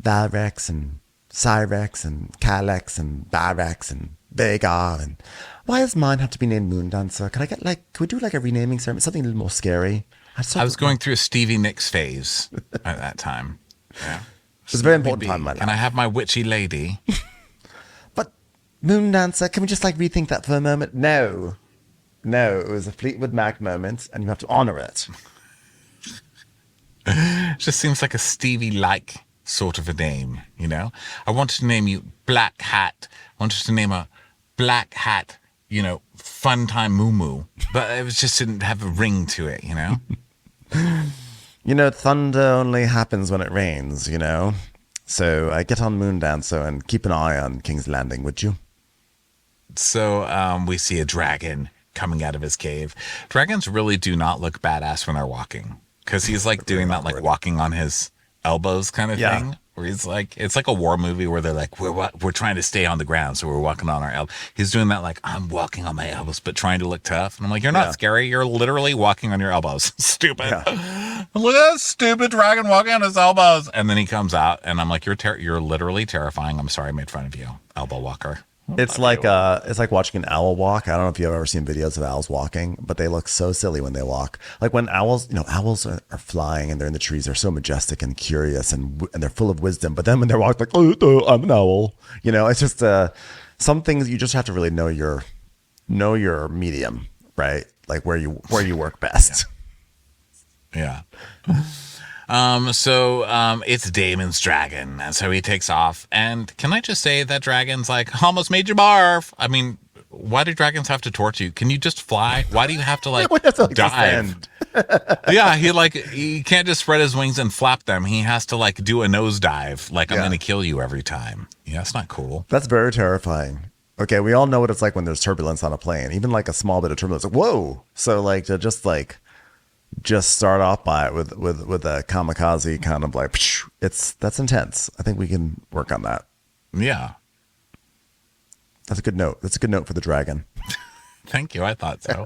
Speaker 1: Valrex and Cyrex and Calyx and Barex and Vega, and why does mine have to be named Moon Dancer? Can I get can we do a renaming ceremony, something a little more scary?
Speaker 2: I was going through a Stevie Nicks phase at that time. Yeah.
Speaker 1: It's a very important time in my
Speaker 2: Can I
Speaker 1: life.
Speaker 2: have my witchy lady?
Speaker 1: But Moon Dancer, can we just like rethink that for a moment? No. No, it was a Fleetwood Mac moment, and you have to honor it.
Speaker 2: It just seems like a Stevie-like sort of a name, you know? I wanted to name you Black Hat. I wanted to name a Black Hat, you know, Fun Time Moo Moo. But it was just didn't have a ring to it, you know?
Speaker 1: You know, thunder only happens when it rains, you know? So I get on Moon Dancer and keep an eye on King's Landing, would you?
Speaker 2: So we see a dragon coming out of his cave. Dragons really do not look badass when they're walking. Because he's like doing that, like walking on his elbows kind of thing. Where he's like, it's like a war movie where they're like, we're trying to stay on the ground, so we're walking on our elbows. He's doing that like, I'm walking on my elbows, but trying to look tough. And I'm like, you're not scary. You're literally walking on your elbows. Stupid.
Speaker 1: Yeah.
Speaker 2: Look at that stupid dragon walking on his elbows. And then he comes out, and I'm like, you're literally terrifying. I'm sorry I made fun of you, elbow walker.
Speaker 1: It's like watching an owl walk. I don't know if you've ever seen videos of owls walking, but they look so silly when they walk. Like when owls, you know, owls are flying and they're in the trees. They're so majestic and curious and they're full of wisdom. But then when they're walking, like, oh, I'm an owl. You know, it's just some things you just have to really know your medium, right? Like where you work best.
Speaker 2: Yeah. So it's Damon's dragon, and so he takes off. And can I just say that dragon's like almost made you barf? I mean, why do dragons have to torch you? Can you just fly? Why do you have to like dive? Yeah, he can't just spread his wings and flap them. He has to like do a nosedive, like I'm gonna kill you every time. Yeah, that's not cool.
Speaker 1: That's very terrifying. Okay, we all know what it's like when there's turbulence on a plane. Even like a small bit of turbulence, like whoa. So like to just start off by it with a kamikaze kind of like that's intense. I think we can work on that.
Speaker 2: Yeah,
Speaker 1: that's a good note. That's a good note for the dragon.
Speaker 2: Thank you. I thought so.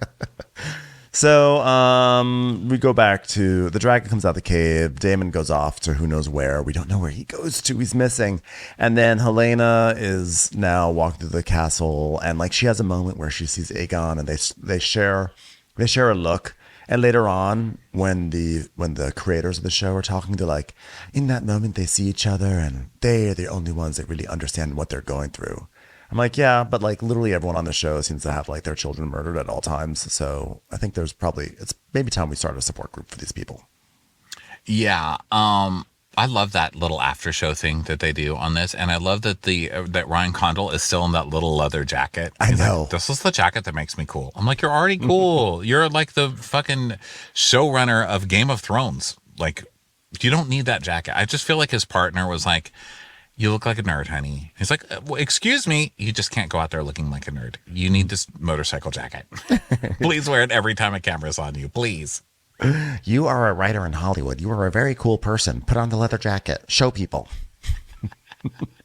Speaker 1: So we go back to the dragon comes out of the cave. Damon goes off to who knows where. We don't know where he goes to. He's missing. And then Helena is now walking through the castle, and like she has a moment where she sees Aegon, and they share a look. And later on, when the creators of the show are talking, they're like, in that moment, they see each other and they are the only ones that really understand what they're going through. I'm like, yeah, but like literally everyone on the show seems to have like their children murdered at all times. So I think it's maybe time we start a support group for these people.
Speaker 2: Yeah. I love that little after show thing that they do on this, and I love that that Ryan Condal is still in that little leather jacket.
Speaker 1: I know.
Speaker 2: Like, this is the jacket that makes me cool. I'm like, you're already cool. You're like the fucking showrunner of Game of Thrones. Like, you don't need that jacket. I just feel like his partner was like, you look like a nerd, honey. He's like, well, excuse me. You just can't go out there looking like a nerd. You need this motorcycle jacket. Please wear it every time a camera's on you, please.
Speaker 1: You are a writer in Hollywood. You are a very cool person. Put on the leather jacket. Show people.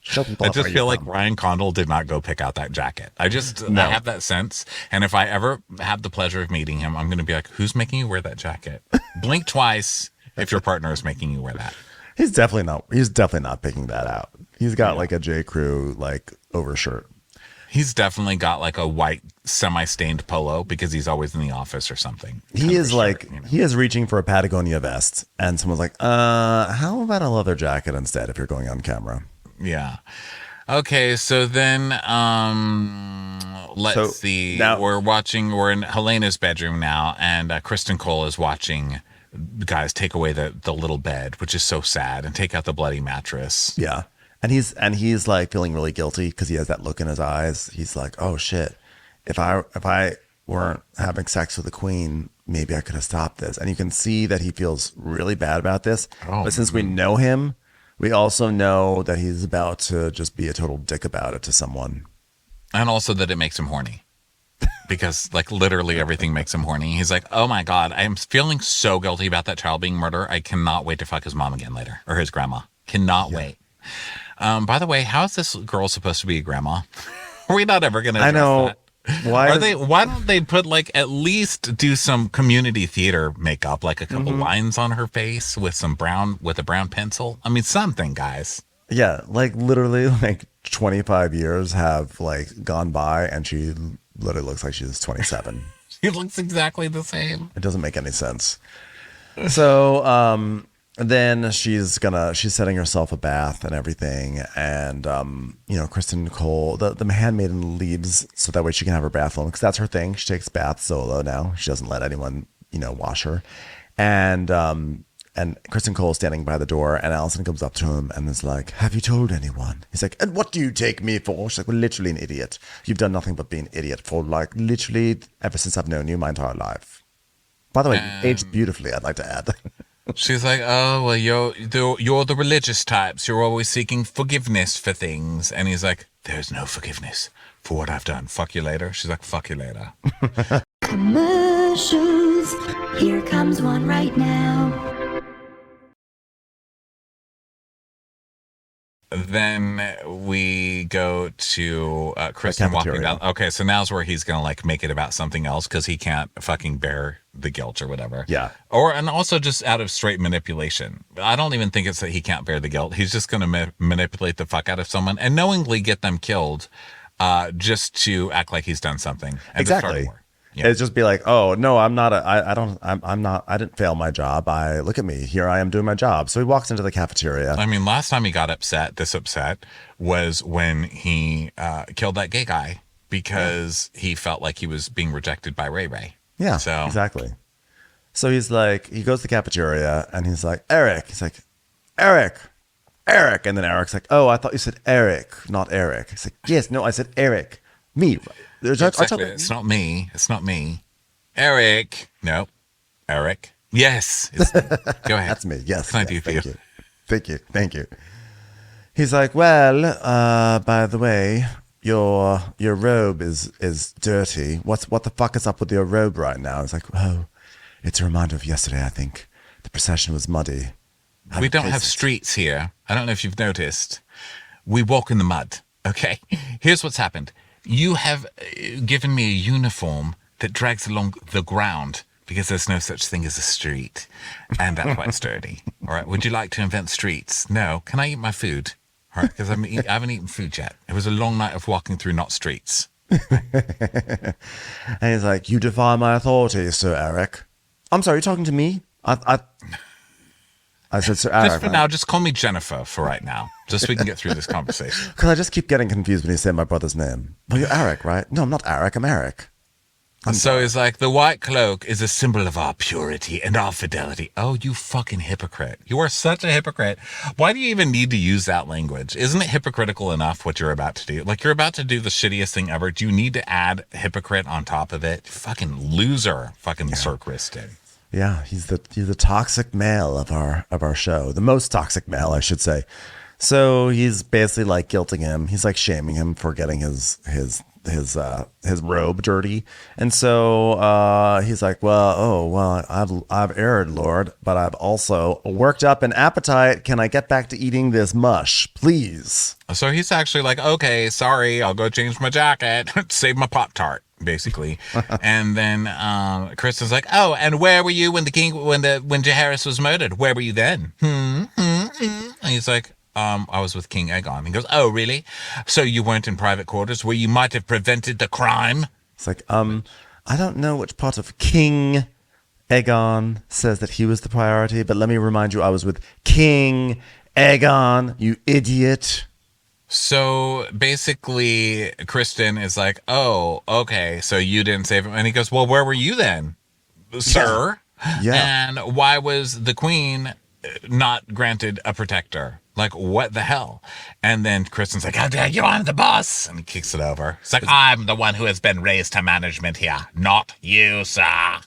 Speaker 1: Show people.
Speaker 2: I just feel like Ryan Condal did not go pick out that jacket. I have that sense. And if I ever have the pleasure of meeting him, I'm going to be like, who's making you wear that jacket? Blink twice if your partner is making you wear that.
Speaker 1: He's definitely not picking that out. He's got like a J. Crew like overshirt.
Speaker 2: He's definitely got like a white semi-stained polo because he's always in the office or something.
Speaker 1: He is he is reaching for a Patagonia vest, and someone's like, how about a leather jacket instead if you're going on camera?
Speaker 2: Yeah. Okay, so then let's see. Now, we're in Helena's bedroom now, and Kristen Cole is watching guys take away the little bed, which is so sad, and take out the bloody mattress.
Speaker 1: Yeah. And he's like feeling really guilty because he has that look in his eyes. He's like, oh shit, if I weren't having sex with the queen, maybe I could have stopped this. And you can see that he feels really bad about this. But since we know him, we also know that he's about to just be a total dick about it to someone.
Speaker 2: And also that it makes him horny. Because like literally everything makes him horny. He's like, oh my God, I am feeling so guilty about that child being murdered. I cannot wait to fuck his mom again later, or his grandma. Cannot wait. By the way, how is this girl supposed to be a grandma? Are we not ever going to address that? Why don't they put like at least do some community theater makeup, like a couple lines on her face with a brown pencil? I mean, something, guys.
Speaker 1: Yeah, like literally like 25 years have like gone by and she literally looks like she's 27.
Speaker 2: She looks exactly the same.
Speaker 1: It doesn't make any sense. So then she's setting herself a bath and everything, and Kristen Cole, the handmaiden, leaves so that way she can have her bath alone, because that's her thing. She takes baths solo now. She doesn't let anyone wash her, and Kristen Cole is standing by the door, and Allison comes up to him and is like, "Have you told anyone?" He's like, "And what do you take me for?" She's like, "Well, literally an idiot. You've done nothing but be an idiot for like literally ever since I've known you my entire life." By the way, you aged beautifully, I'd like to add.
Speaker 2: She's like, "Oh, well, you're the religious types. You're always seeking forgiveness for things." And he's like, "There's no forgiveness for what I've done. Fuck you later." She's like, "Fuck you later."
Speaker 4: Commercials. Here comes one right now.
Speaker 2: Then we go to Kristen walking down. Okay, so now's where he's gonna like make it about something else because he can't fucking bear the guilt or whatever.
Speaker 1: Yeah.
Speaker 2: And also just out of straight manipulation. I don't even think it's that he can't bear the guilt. He's just gonna manipulate the fuck out of someone and knowingly get them killed, just to act like he's done something. And
Speaker 1: Exactly.
Speaker 2: Yeah.
Speaker 1: It's just be like, "Oh no, I'm not. I didn't fail my job. Look at me. Here I am doing my job." So he walks into the cafeteria.
Speaker 2: I mean, last time he got this upset, was when he killed that gay guy because he felt like he was being rejected by Ray Ray.
Speaker 1: Yeah,
Speaker 2: so
Speaker 1: exactly. So he's like, he goes to the cafeteria and he's like, "Eric." He's like, "Eric. And then Eric's like, "Oh, I thought you said Eric, not Eric." He's like, "Yes, no, I said Eric. Me."
Speaker 2: Exactly. It's not me. It's not me. Eric. No. Eric. Yes. Go ahead.
Speaker 1: That's me. Yes.
Speaker 2: Can I do for you?
Speaker 1: Thank you. He's like, "Well, by the way, your robe is dirty. What the fuck is up with your robe right now?" It's like, "Oh, it's a reminder of yesterday, I think. The procession was muddy."
Speaker 2: We don't have streets here. I don't know if you've noticed. We walk in the mud. Okay. Here's what's happened. You have given me a uniform that drags along the ground because there's no such thing as a street. And that's why it's dirty. All right. Would you like to invent streets? No. Can I eat my food? All right. Because I haven't eaten food yet. It was a long night of walking through, not streets.
Speaker 1: And he's like, "You defy my authority, Sir Eric." "I'm sorry, you're talking to me?" I said, "Sir Eric."
Speaker 2: Just for now, just call me Jennifer for right now, just so we can get through this conversation.
Speaker 1: Because I just keep getting confused when you say my brother's name. "Well, you're Eric, right?" "No, I'm not Eric. I'm Eric."
Speaker 2: So he's like, "The white cloak is a symbol of our purity and our fidelity." Oh, you fucking hypocrite. You are such a hypocrite. Why do you even need to use that language? Isn't it hypocritical enough what you're about to do? Like, you're about to do the shittiest thing ever. Do you need to add hypocrite on top of it? Fucking loser. Fucking Sir Kristen.
Speaker 1: Yeah, he's the toxic male of our show. The most toxic male, I should say. So he's basically like guilting him. He's like shaming him for getting his robe dirty. And so he's like, "Well, I've erred, Lord, but I've also worked up an appetite. Can I get back to eating this mush, please?"
Speaker 2: So he's actually like, "Okay, sorry, I'll go change my jacket, save my Pop-Tart." Basically. And then Kristen's like, "Oh, and where were you when Jaehaerys was murdered? Where were you then?" And he's like, "I was with King Aegon." He goes, "Oh, really? So you weren't in private quarters where you might have prevented the crime?"
Speaker 1: It's like, I don't know which part of King Aegon says that he was the priority, but let me remind you, I was with King Aegon, you idiot.
Speaker 2: So basically, Kristen is like, "Oh, okay, so you didn't save him." And he goes, "Well, where were you then, sir?
Speaker 1: Yeah.
Speaker 2: And why was the queen not granted a protector? Like, what the hell?" And then Kristen's like, "How dare you, I'm the boss." And he kicks it over. It's like, "I'm the one who has been raised to management here, not you, sir."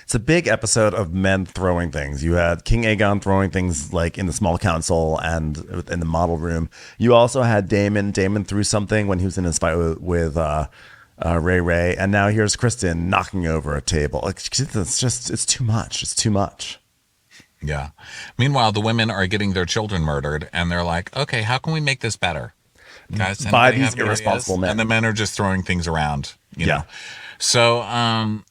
Speaker 1: It's a big episode of men throwing things. You had King Aegon throwing things like in the small council and in the model room. You also had Damon. Damon threw something when he was in his fight with Ray Ray. And now here's Kristen knocking over a table. It's too much. It's too much.
Speaker 2: Yeah. Meanwhile, the women are getting their children murdered, and they're like, "Okay, how can we make this better, guys?"
Speaker 1: By these irresponsible men.
Speaker 2: And the men are just throwing things around. You know? So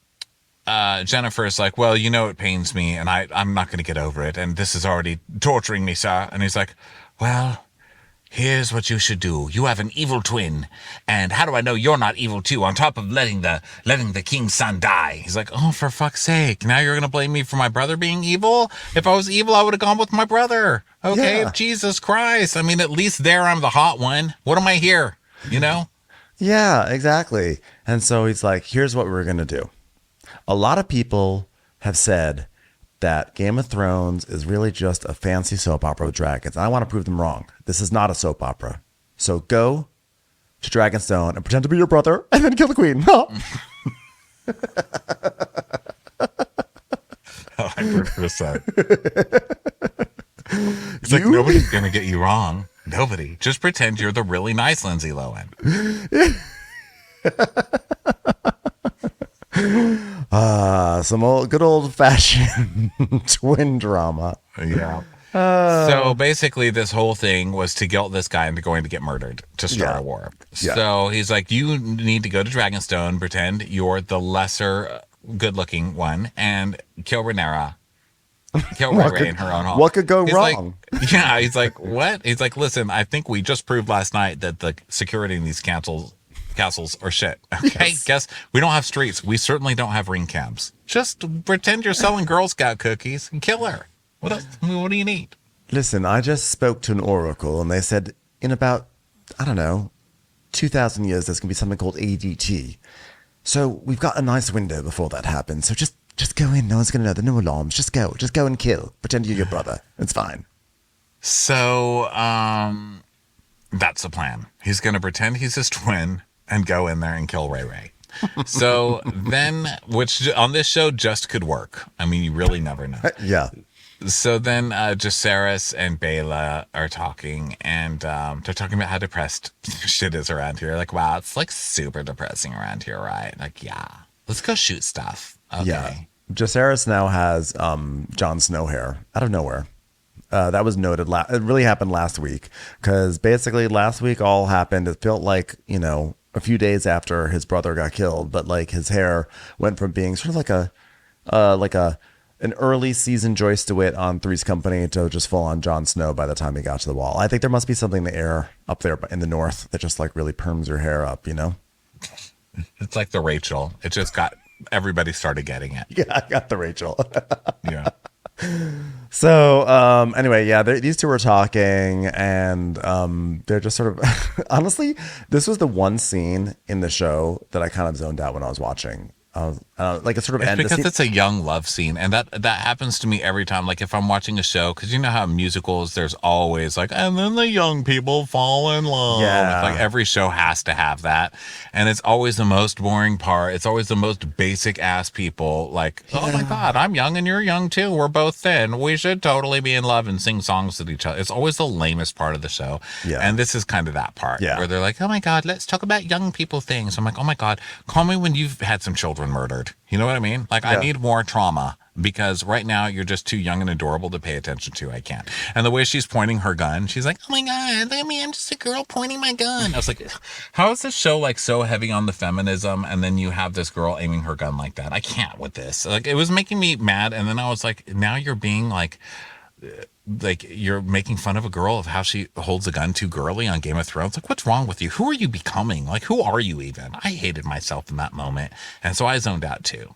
Speaker 2: Jennifer's like, "Well, it pains me, and I'm not going to get over it, and this is already torturing me, sir." And he's like, "Well, here's what you should do. You have an evil twin. And how do I know you're not evil too? On top of letting the king's son die. He's like, oh, for fuck's sake. Now you're going to blame me for my brother being evil? If I was evil, I would have gone with my brother. Okay,
Speaker 1: Yeah.
Speaker 2: Jesus Christ. I mean, at least there I'm the hot one. What am I here? You know?
Speaker 1: Yeah, exactly. And so he's like, here's what we're going to do. A lot of people have said that Game of Thrones is really just a fancy soap opera with dragons. I want to prove them wrong. This is not a soap opera. So go to Dragonstone and pretend to be your brother and then kill the queen.
Speaker 2: 100%. It's like, nobody's going to get you wrong. Nobody. Just pretend you're the really nice Lindsay Lohan.
Speaker 1: Some good old fashioned twin drama.
Speaker 2: Yeah. So basically, this whole thing was to guilt this guy into going to get murdered to start a war.
Speaker 1: Yeah.
Speaker 2: So he's like, you need to go to Dragonstone, pretend you're the lesser good-looking one, and kill Rhaenyra. Kill Ray in her own home.
Speaker 1: What could go
Speaker 2: He's
Speaker 1: wrong?
Speaker 2: Like, yeah, he's like, what? He's like, listen, I think we just proved last night that the security in these castles are shit. Okay,
Speaker 1: Yes.
Speaker 2: Guess we don't have streets. We certainly don't have ring cams. Just pretend you're selling Girl Scout cookies and kill her. What else? What do you need?
Speaker 1: Listen, I just spoke to an oracle and they said in about, I don't know, 2,000 years, there's going to be something called ADT. So we've got a nice window before that happens. So just go in. No one's going to know. There are no alarms. Just go and kill. Pretend you're your brother. It's fine.
Speaker 2: So, that's the plan. He's going to pretend he's his twin and go in there and kill Ray. So then, which on this show just could work. I mean, you really never know.
Speaker 1: Yeah.
Speaker 2: So then Jacaerys and Bela are talking, and they're talking about how depressed shit is around here. Like, wow, it's like super depressing around here, right? Like, yeah, let's go shoot stuff. Okay.
Speaker 1: Yeah. Jacaerys now has Jon Snow hair out of nowhere. That was noted. It really happened last week because basically last week all happened. It felt like, a few days after his brother got killed, but like his hair went from being sort of like an early season Joyce DeWitt on Three's Company to just full on Jon Snow by the time he got to the wall. I think there must be something in the air up there in the north that just like really perms your hair up,
Speaker 2: It's like the Rachel. It just got everybody started getting it.
Speaker 1: Yeah, I got the Rachel.
Speaker 2: Yeah.
Speaker 1: So anyway, yeah, these two were talking and they're just sort of honestly, this was the one scene in the show that I kind of zoned out when I was watching. Like it's sort of
Speaker 2: It's because it's a young love scene, and that happens to me every time. Like if I'm watching a show, because you know how musicals, there's always like, and then the young people fall in love.
Speaker 1: Yeah.
Speaker 2: Like every show has to have that, and it's always the most boring part. It's always the most basic ass people. Like, oh my god, I'm young and you're young too. We're both thin. We should totally be in love and sing songs with each other. It's always the lamest part of the show.
Speaker 1: Yeah.
Speaker 2: And this is kind of that part
Speaker 1: Yeah.
Speaker 2: where they're like, oh my god, let's talk about young people things. I'm like, oh my god, call me when you've had some children murdered. You know what I mean? Like, I need more trauma because right now you're just too young and adorable to pay attention to. I can't. And the way she's pointing her gun, she's like, oh my god, look at me, I'm just a girl pointing my gun. I was like, how is this show like so heavy on the feminism and then you have this girl aiming her gun like that? I can't with this. Like, it was making me mad. And then I was like, now you're being like you're making fun of a girl of how she holds a gun too girly on Game of Thrones. Like, what's wrong with you? Who are you becoming? Like, who are you even? I hated myself in that moment. And so I zoned out too.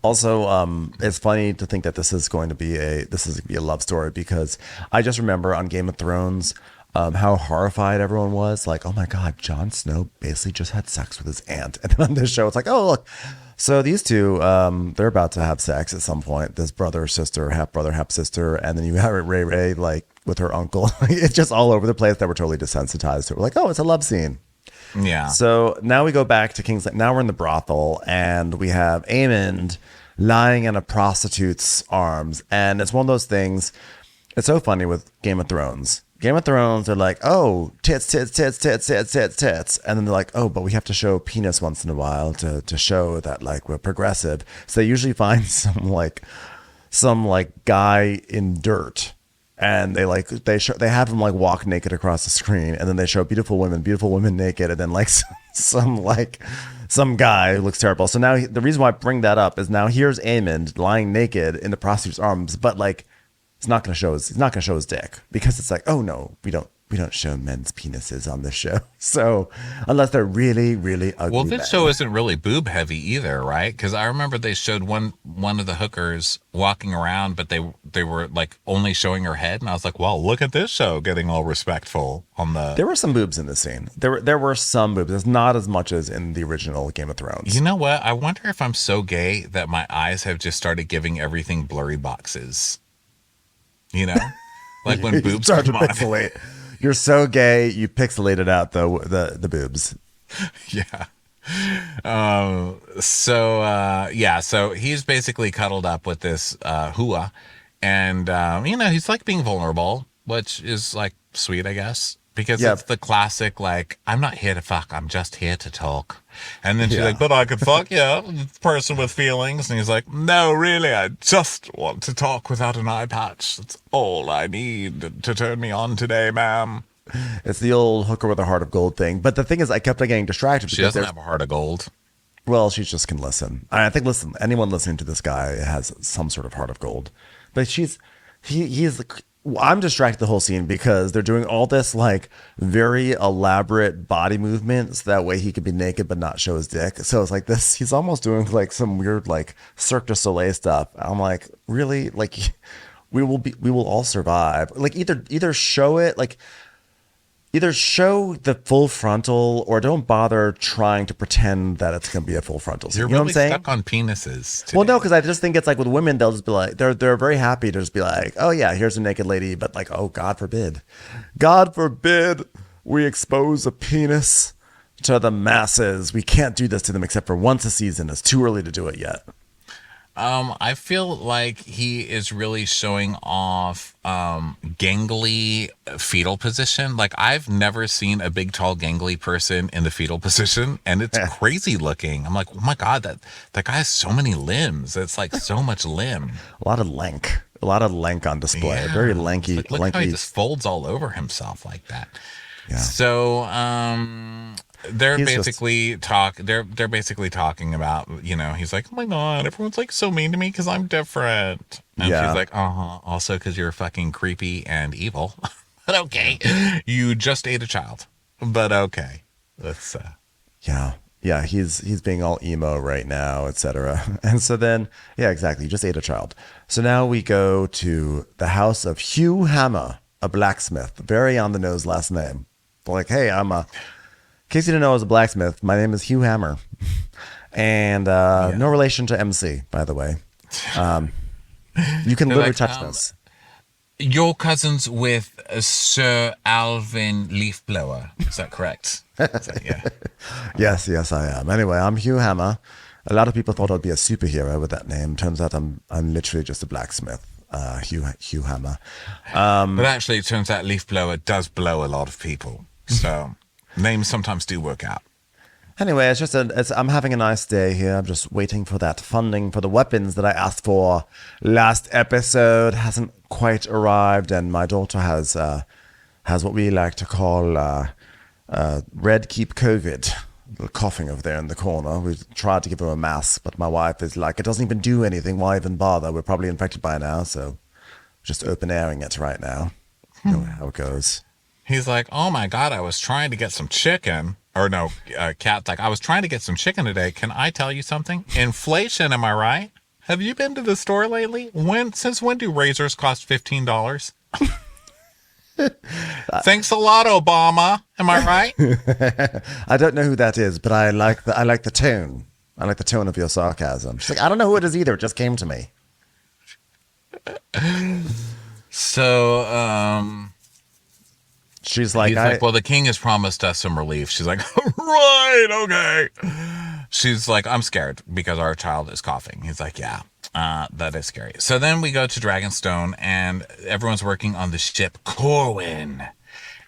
Speaker 1: Also, it's funny to think that this is going to be a love story because I just remember on Game of Thrones how horrified everyone was. Like, oh my god, Jon Snow basically just had sex with his aunt, and then on this show, it's like, oh look. So these two, they're about to have sex at some point. This brother, sister, half brother, half sister, and then you have Ray like with her uncle. It's just all over the place that we're totally desensitized to it. We're like, oh, it's a love scene.
Speaker 2: Yeah.
Speaker 1: So now we go back to King's Landing. Now we're in the brothel, and we have Aemond lying in a prostitute's arms, and it's one of those things. It's so funny with Game of Thrones. Game of Thrones, they're like, oh, tits, tits, tits, tits, tits, tits, tits. And then they're like, oh, but we have to show penis once in a while to show that like we're progressive. So they usually find some guy in dirt and they have him like walk naked across the screen, and then they show beautiful women naked, and then like some guy who looks terrible. So now the reason why I bring that up is now here's Aemond lying naked in the prostitute's arms, but like he's not going to show his dick because it's like, oh no, we don't we don't show men's penises on this show. So unless they're really, really ugly.
Speaker 2: Well, this
Speaker 1: men.
Speaker 2: show isn't really boob heavy either, right? Because I remember they showed one of the hookers walking around, but they were like only showing her head, and I was like, "Well, look at this show getting all respectful on the."
Speaker 1: There were some boobs in the scene. There were some boobs. It's not as much as in the original Game of Thrones.
Speaker 2: You know what? I wonder if I'm so gay that my eyes have just started giving everything blurry boxes. You know, like when boobs
Speaker 1: start to
Speaker 2: come on.
Speaker 1: pixelate. You're so gay, you pixelated out the boobs.
Speaker 2: Yeah. So he's basically cuddled up with this hua, and he's like being vulnerable, which is like sweet, I guess, because it's the classic like, I'm not here to fuck, I'm just here to talk. And then she's like, but I could fuck you, person with feelings. And he's like, no, really, I just want to talk without an eye patch. That's all I need to turn me on today, ma'am.
Speaker 1: It's the old hooker with a heart of gold thing. But the thing is, I kept on getting distracted.
Speaker 2: She doesn't have a heart of gold.
Speaker 1: Well, she just can listen. I think anyone listening to this guy has some sort of heart of gold. But I'm distracted the whole scene because they're doing all this like very elaborate body movements. That way he could be naked but not show his dick. So it's like this. He's almost doing like some weird like Cirque du Soleil stuff. I'm like, really? Like we will all survive. Like either show it like. Either show the full frontal or don't bother trying to pretend that it's going to be a full frontal.
Speaker 2: You're
Speaker 1: you know
Speaker 2: really
Speaker 1: what I'm saying?
Speaker 2: stuck on penises today.
Speaker 1: Well, no, because I just think it's like with women, they'll just be like, they're very happy to just be like, oh yeah, here's a naked lady. But like, oh, God forbid we expose a penis to the masses. We can't do this to them except for once a season. It's too early to do it yet.
Speaker 2: I feel like he is really showing off gangly fetal position. Like I've never seen a big, tall, gangly person in the fetal position, and it's crazy looking. I'm like, oh my God, that guy has so many limbs. It's like so much limb.
Speaker 1: A lot of lank on display.
Speaker 2: Yeah.
Speaker 1: Very lanky.
Speaker 2: Like, look
Speaker 1: lanky.
Speaker 2: how he just folds all over himself like that.
Speaker 1: Yeah.
Speaker 2: So they're basically talking about, he's like, oh my God, everyone's like so mean to me because I'm different. And she's like, also because you're fucking creepy and evil. But okay. You just ate a child. But okay. Let's
Speaker 1: Yeah, he's being all emo right now, etc. And so then, yeah, exactly. You just ate a child. So now we go to the house of Hugh Hammer, a blacksmith. Very on the nose last name. Like, hey, in case you didn't know I was a blacksmith, my name is Hugh Hammer. And no relation to MC, by the way. You can literally touch this.
Speaker 2: Your cousins with Sir Alvin Leafblower. Is that correct? Yeah.
Speaker 1: Yes, I am. Anyway, I'm Hugh Hammer. A lot of people thought I'd be a superhero with that name. Turns out I'm literally just a blacksmith. Hugh Hammer.
Speaker 2: But actually, it turns out Leafblower does blow a lot of people. So names sometimes do work out.
Speaker 1: Anyway, I'm having a nice day here. I'm just waiting for that funding for the weapons that I asked for last episode. Hasn't quite arrived, and my daughter has what we like to call red keep COVID. The coughing over there in the corner. We tried to give her a mask, but my wife is like, it doesn't even do anything. Why even bother? We're probably infected by now, so just open airing it right now. You know how it goes.
Speaker 2: He's like, oh my God, I was trying to get some chicken. Or no, Kat's like, I was trying to get some chicken today. Can I tell you something? Inflation, am I right? Have you been to the store lately? Since when do razors cost $15? Thanks a lot, Obama. Am I right?
Speaker 1: I don't know who that is, but I like the tone. I like the tone of your sarcasm. She's like, I don't know who it is either. It just came to me.
Speaker 2: So,
Speaker 1: She's like,
Speaker 2: he's like, well, the king has promised us some relief. She's like, right, okay. She's like, I'm scared because our child is coughing. He's like, yeah, that is scary. So then we go to Dragonstone, and everyone's working on the ship Corwin.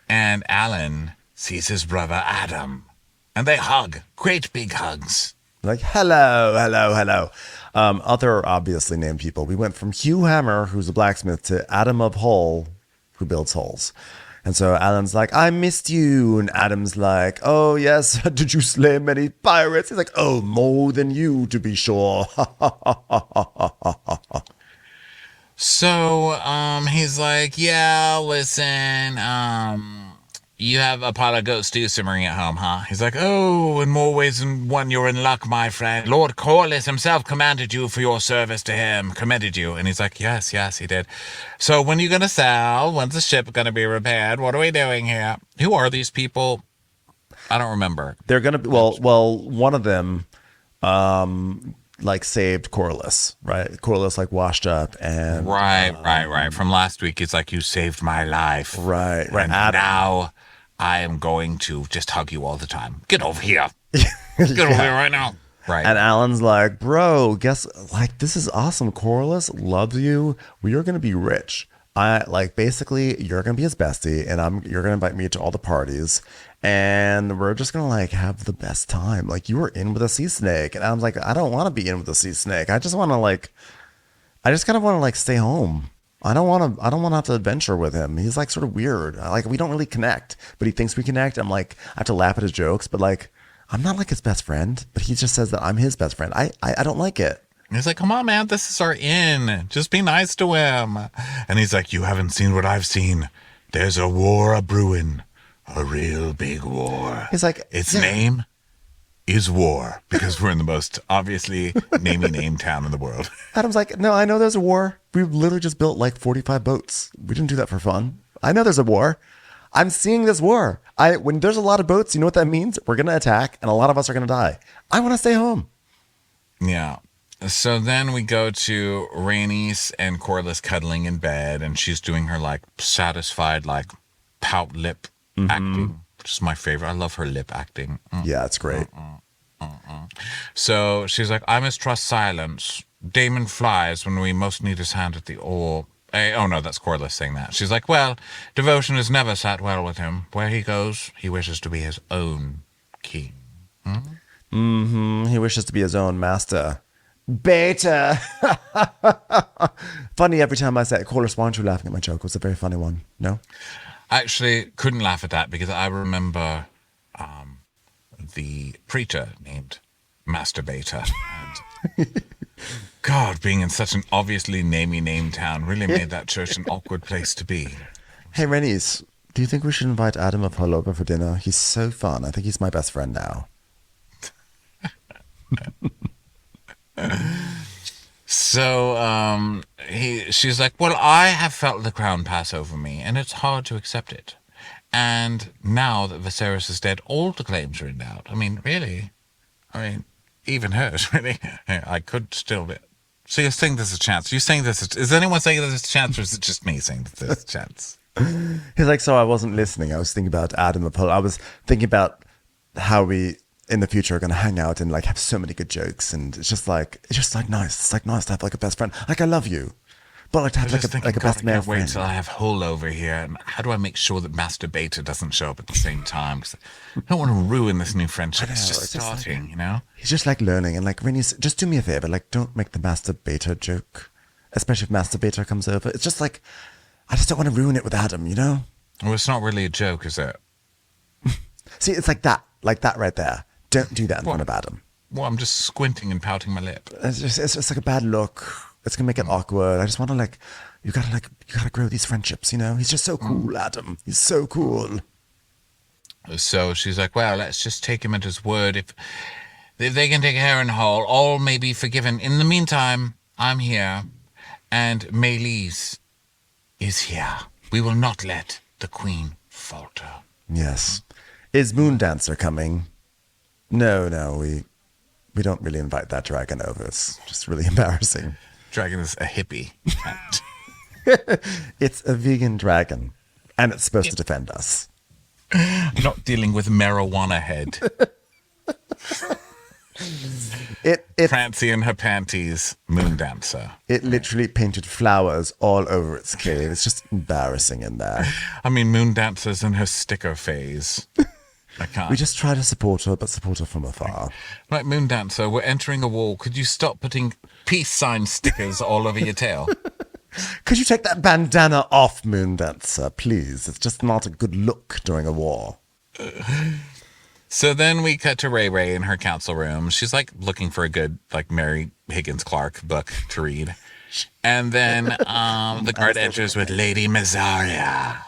Speaker 2: And Alan sees his brother Adam, and they hug. Great big hugs.
Speaker 1: Like, hello. Other obviously named people. We went from Hugh Hammer, who's a blacksmith, to Adam of Hull, who builds hulls. And so Alan's like, I missed you. And Adam's like, oh, yes. Did you slay many pirates? He's like, oh, more than you, to be sure.
Speaker 2: So he's like, yeah, listen, You have a pot of goat stew simmering at home, huh? He's like, oh, in more ways than one, you're in luck, my friend. Lord Corlys himself commended you for your service to him. Commended you. And he's like, yes, he did. So when are you going to sail? When's the ship going to be repaired? What are we doing here? Who are these people? I don't remember.
Speaker 1: They're going to be, well, one of them, like saved Corlys, right? Corlys like washed up and.
Speaker 2: Right. From last week, it's like, you saved my life.
Speaker 1: Right.
Speaker 2: And now I am going to just hug you all the time. Get over here. Get over here right now. Right.
Speaker 1: And Alan's like, bro, guess, like, this is awesome. Corlys loves you. We are going to be rich. Basically, you're going to be his bestie, and you're going to invite me to all the parties, and we're just going to, like, have the best time. Like, you were in with a sea snake. And I was like, I don't want to be in with a sea snake. I just kind of want to, like, stay home. I don't want to have to adventure with him. He's, like, sort of weird. Like, we don't really connect, but he thinks we connect. I'm like, I have to laugh at his jokes, but, like, I'm not, like, his best friend, but he just says that I'm his best friend. I don't like it.
Speaker 2: He's like, come on, man, this is our inn. Just be nice to him. And he's like, you haven't seen what I've seen. There's a war a-brewing. A real big war.
Speaker 1: He's like,
Speaker 2: its name is war, because we're in the most obviously name town in the world.
Speaker 1: Adam's like, no, I know there's a war. We literally just built like 45 boats. We didn't do that for fun. I know there's a war. I'm seeing this war. When there's a lot of boats, you know what that means? We're going to attack, and a lot of us are going to die. I want to stay home.
Speaker 2: Yeah. So then we go to Rhaenys and Corlys cuddling in bed, and she's doing her like satisfied, like pout lip acting, which is my favorite. I love her lip acting.
Speaker 1: Yeah, it's great.
Speaker 2: So she's like, I mistrust silence. Damon flies when we most need his hand at the oar. Oh no, that's Corlys saying that. She's like, well, devotion has never sat well with him. Where he goes, he wishes to be his own king.
Speaker 1: He wishes to be his own master. Beta. Funny every time I say it. Corlys, why aren't you laughing at my joke? It was a very funny one. No?
Speaker 2: I actually couldn't laugh at that because I remember the preacher named Master Beta. And God, being in such an obviously namey name town really made that church an awkward place to be.
Speaker 1: Hey, Rhaenys, do you think we should invite Adam of Hull over for dinner? He's so fun. I think he's my best friend now.
Speaker 2: So she's like, well, I have felt the crown pass over me, and it's hard to accept it. And now that Viserys is dead, all the claims are in doubt. I mean, really? I mean, even hers, really? I could still be. So you're saying there's a chance? You're saying is anyone saying there's a chance, or is it just me saying that there's a chance?
Speaker 1: He's like, so I wasn't listening. I was thinking about Adam of Hull. I was thinking about how we in the future are going to hang out and like have so many good jokes, and it's just like nice. It's like nice to have like a best friend. Like I love you, but like to have like a best man friend.
Speaker 2: Wait till I have Hull over here, and how do I make sure that Master Beta doesn't show up at the same time? Because I don't want to ruin this new friendship. It's just starting, like, you know.
Speaker 1: He's just like learning, and like Rhaenys, just do me a favor, like don't make the Master Beta joke, especially if Master Beta comes over. It's just like I just don't want to ruin it with Adam, you know.
Speaker 2: Well, it's not really a joke, is it?
Speaker 1: See, it's like that right there. Don't do that in front of Adam.
Speaker 2: Well, I'm just squinting and pouting my lip.
Speaker 1: It's like a bad look. It's gonna make it awkward. I just want to you gotta grow these friendships. You know, he's just so cool, Adam. He's so cool.
Speaker 2: So she's like, well, let's just take him at his word. If they can take Harrenhal, all may be forgiven. In the meantime, I'm here, and Meleys is here. We will not let the queen falter.
Speaker 1: Yes. Is Moondancer coming? No, we don't really invite that dragon over. It's just really embarrassing.
Speaker 2: Dragon is a hippie.
Speaker 1: It's a vegan dragon, and it's supposed to defend us.
Speaker 2: Not dealing with marijuana head.
Speaker 1: It
Speaker 2: Prancy in her panties, Moondancer.
Speaker 1: It literally painted flowers all over its cave. It's just embarrassing in there.
Speaker 2: I mean, Moondancer's in her sticker phase. I can't.
Speaker 1: We just try to support her, but support her from afar.
Speaker 2: Right, Moondancer, we're entering a wall. Could you stop putting peace sign stickers all over your tail?
Speaker 1: Could you take that bandana off, Moondancer, please? It's just not a good look during a war.
Speaker 2: So then we cut to Ray Ray in her council room. She's like looking for a good like Mary Higgins Clark book to read. And then the guard enters with Lady Mazzaria.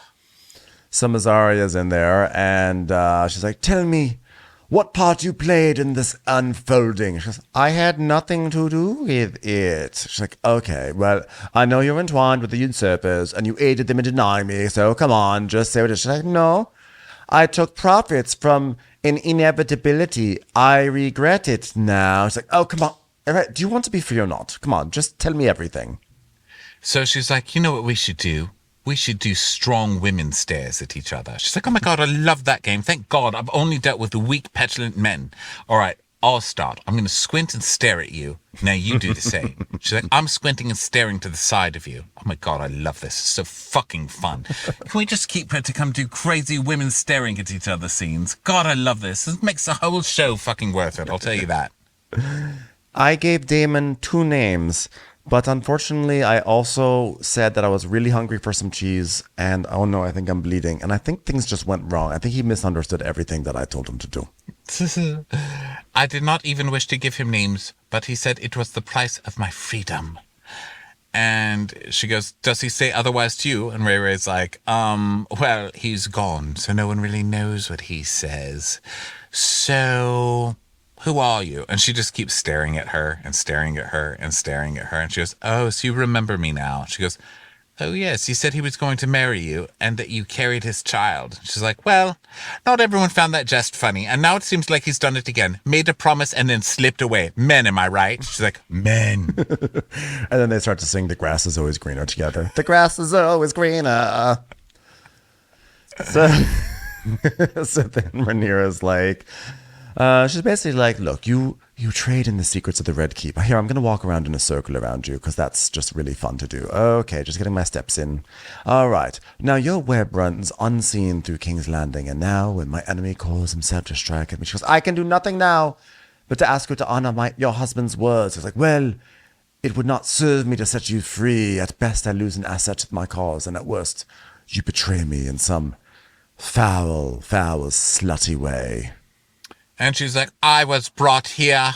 Speaker 1: So Mazaria's in there, and she's like, tell me what part you played in this unfolding. She goes, I had nothing to do with it. She's like, okay, well, I know you're entwined with the usurpers, and you aided them in denying me, so come on, just say what it is. She's like, no, I took profits from an inevitability. I regret it now. She's like, oh, come on. All right, do you want to be free or not? Come on, just tell me everything.
Speaker 2: So she's like, you know what we should do? We should do strong women stares at each other. She's like, oh my God, I love that game. Thank God I've only dealt with the weak, petulant men. All right, I'll start. I'm going to squint and stare at you. Now you do the same. She's like, I'm squinting and staring to the side of you. Oh my God, I love this. It's so fucking fun. Can we just keep her to come do crazy women staring at each other scenes? God, I love this. It makes the whole show fucking worth it. I'll tell you that.
Speaker 1: I gave Damon 2 names, but unfortunately, I also said that I was really hungry for some cheese, and oh no, I think I'm bleeding. And I think things just went wrong. I think he misunderstood everything that I told him to do.
Speaker 2: I did not even wish to give him names, but he said it was the price of my freedom. And she goes, does he say otherwise to you? And Ray Ray's like, well, he's gone, so no one really knows what he says. So who are you? And she just keeps staring at her and staring at her and staring at her. And she goes, oh, so you remember me now. She goes, oh, yes, he said he was going to marry you and that you carried his child. She's like, well, not everyone found that jest funny. And now it seems like he's done it again. Made a promise and then slipped away. Men, am I right? She's like, men.
Speaker 1: And then they start to sing The Grass is Always Greener together. The grass is always greener. So, so then Rhaenyra's like, she's basically like, look, you trade in the secrets of the Red Keep. Here, I'm going to walk around in a circle around you because that's just really fun to do. Okay, just getting my steps in. All right. Now, your web runs unseen through King's Landing, and now when my enemy calls himself to strike at me, she goes, I can do nothing now but to ask you to honor your husband's words. It's like, well, it would not serve me to set you free. At best, I lose an asset to my cause, and at worst, you betray me in some foul, slutty way.
Speaker 2: And she's like, I was brought here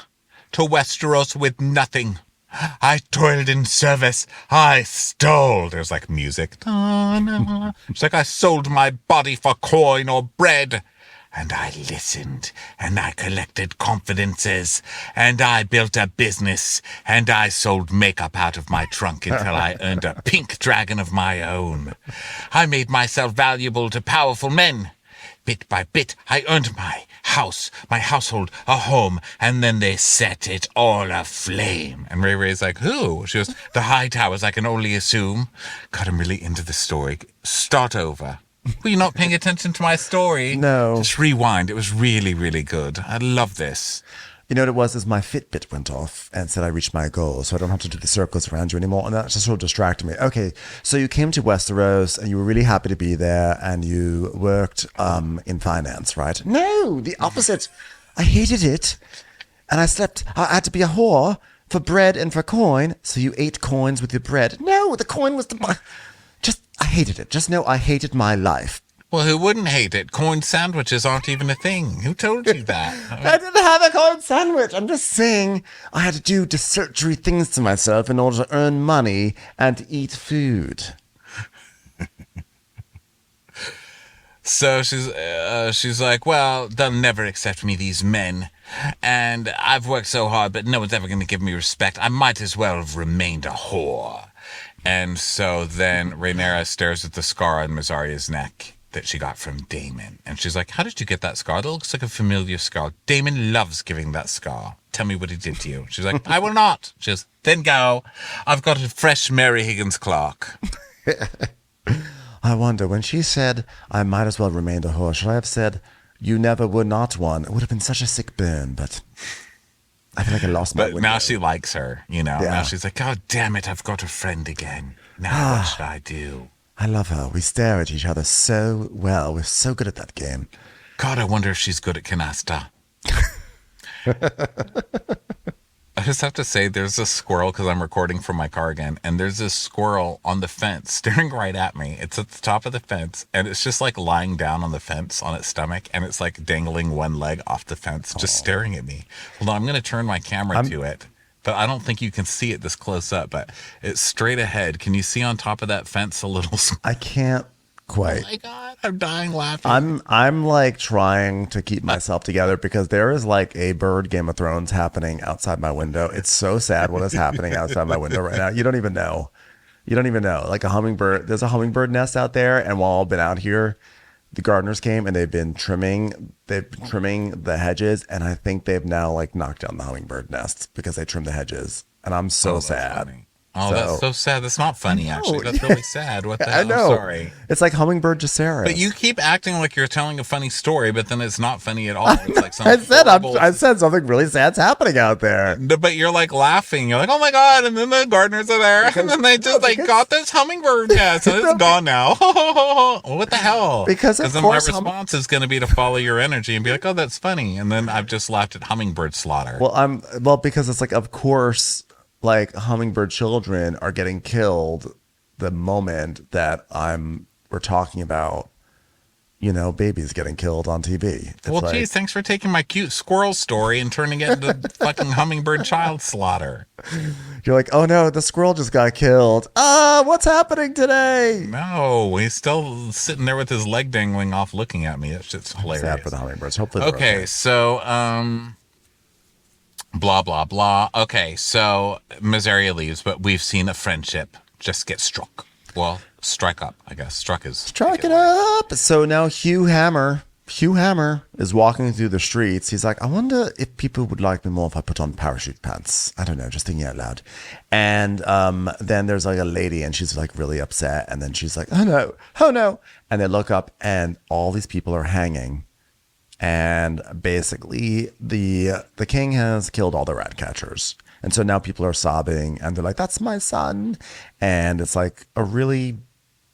Speaker 2: to Westeros with nothing. I toiled in service. I stole. There's like music. She's like, I sold my body for coin or bread. And I listened, and I collected confidences, and I built a business, and I sold makeup out of my trunk until I earned a pink dragon of my own. I made myself valuable to powerful men. Bit by bit, I earned my household, a home, and then they set it all aflame. And Ray Ray's like, who? She goes, the High Towers, I can only assume. God, I'm really into the story. Start over. Were you not paying attention to my story?
Speaker 1: No.
Speaker 2: Just rewind. It was really, really good. I love this.
Speaker 1: You know what it was is my Fitbit went off and said I reached my goal, so I don't have to do the circles around you anymore, and that just sort of distracted me. Okay, so you came to Westeros and you were really happy to be there, and you worked in finance, right? No, the opposite. I hated it, and I had to be a whore for bread and for coin, so you ate coins with your bread. No, the coin was I hated it. Just know I hated my life.
Speaker 2: Well, who wouldn't hate it? Coin sandwiches aren't even a thing. Who told you that?
Speaker 1: I didn't have a coin sandwich. I'm just saying I had to do desultory things to myself in order to earn money and to eat food.
Speaker 2: So she's like, well, they'll never accept me, these men. And I've worked so hard, but no one's ever going to give me respect. I might as well have remained a whore. And so then Rhaenyra stares at the scar on Mazaria's neck that she got from Daemon. And she's like, how did you get that scar? That looks like a familiar scar. Daemon loves giving that scar. Tell me what he did to you. She's like, I will not. She goes, then go. I've got a fresh Mary Higgins Clark.
Speaker 1: I wonder, when she said, I might as well remain a whore, should I have said, you never were not one? It would have been such a sick burn, but I feel like I lost my window.
Speaker 2: But now she likes her, you know.
Speaker 1: Yeah.
Speaker 2: Now she's like, God damn it, I've got a friend again. Now what should I do?
Speaker 1: I love her. We stare at each other so well. We're so good at that game.
Speaker 2: God, I wonder if she's good at canasta. I just have to say, there's a squirrel, because I'm recording from my car again, and there's this squirrel on the fence staring right at me. It's at the top of the fence, and it's just like lying down on the fence on its stomach, and it's like dangling one leg off the fence, just staring at me. Hold on, I'm going to turn my camera to it, but I don't think you can see it this close up, but it's straight ahead. Can you see on top of that fence a little?
Speaker 1: I can't quite.
Speaker 2: Oh my God, I'm dying laughing.
Speaker 1: I'm like trying to keep myself together because there is like a bird Game of Thrones happening outside my window. It's so sad what is happening outside my window right now. You don't even know. You don't even know. Like a hummingbird, there's a hummingbird nest out there, and while I've been out here, the gardeners came and they've been trimming the hedges, and I think they've now like knocked down the hummingbird nests because they trimmed the hedges. And I'm so sad.
Speaker 2: Funny. Oh, that's so sad. That's not funny, actually. That's really sad. What the hell?
Speaker 1: I know.
Speaker 2: I'm sorry.
Speaker 1: It's like hummingbird Jaceres.
Speaker 2: But you keep acting like you're telling a funny story, but then it's not funny at all. It's like some
Speaker 1: I said something really sad's happening out there.
Speaker 2: But you're like laughing. You're like, oh my God. And then the gardeners are there. And then they just got this hummingbird nest. And it's gone now. What the hell?
Speaker 1: Because
Speaker 2: then my response is going to be to follow your energy and be like, oh, that's funny. And then I've just laughed at hummingbird slaughter.
Speaker 1: Well, because it's like, of course, like hummingbird children are getting killed the moment that we're talking about, babies getting killed on TV. It's
Speaker 2: well, geez, thanks for taking my cute squirrel story and turning it into fucking hummingbird child slaughter.
Speaker 1: You're like, oh no, the squirrel just got killed. What's happening today?
Speaker 2: No, he's still sitting there with his leg dangling off looking at me. It's just hilarious.
Speaker 1: Sad for the hummingbirds. Hopefully
Speaker 2: okay, so, blah, blah, blah. Okay, so Miseria leaves, but we've seen a friendship just get struck. Well, strike up, I guess. Strike it
Speaker 1: up. So now Hugh Hammer is walking through the streets. He's like, I wonder if people would like me more if I put on parachute pants. I don't know, just thinking out loud. And then there's like a lady, and she's like really upset. And then she's like, oh no. And they look up, and all these people are hanging. And basically, the king has killed all the rat catchers. And so now people are sobbing, and they're like, that's my son. And it's like a really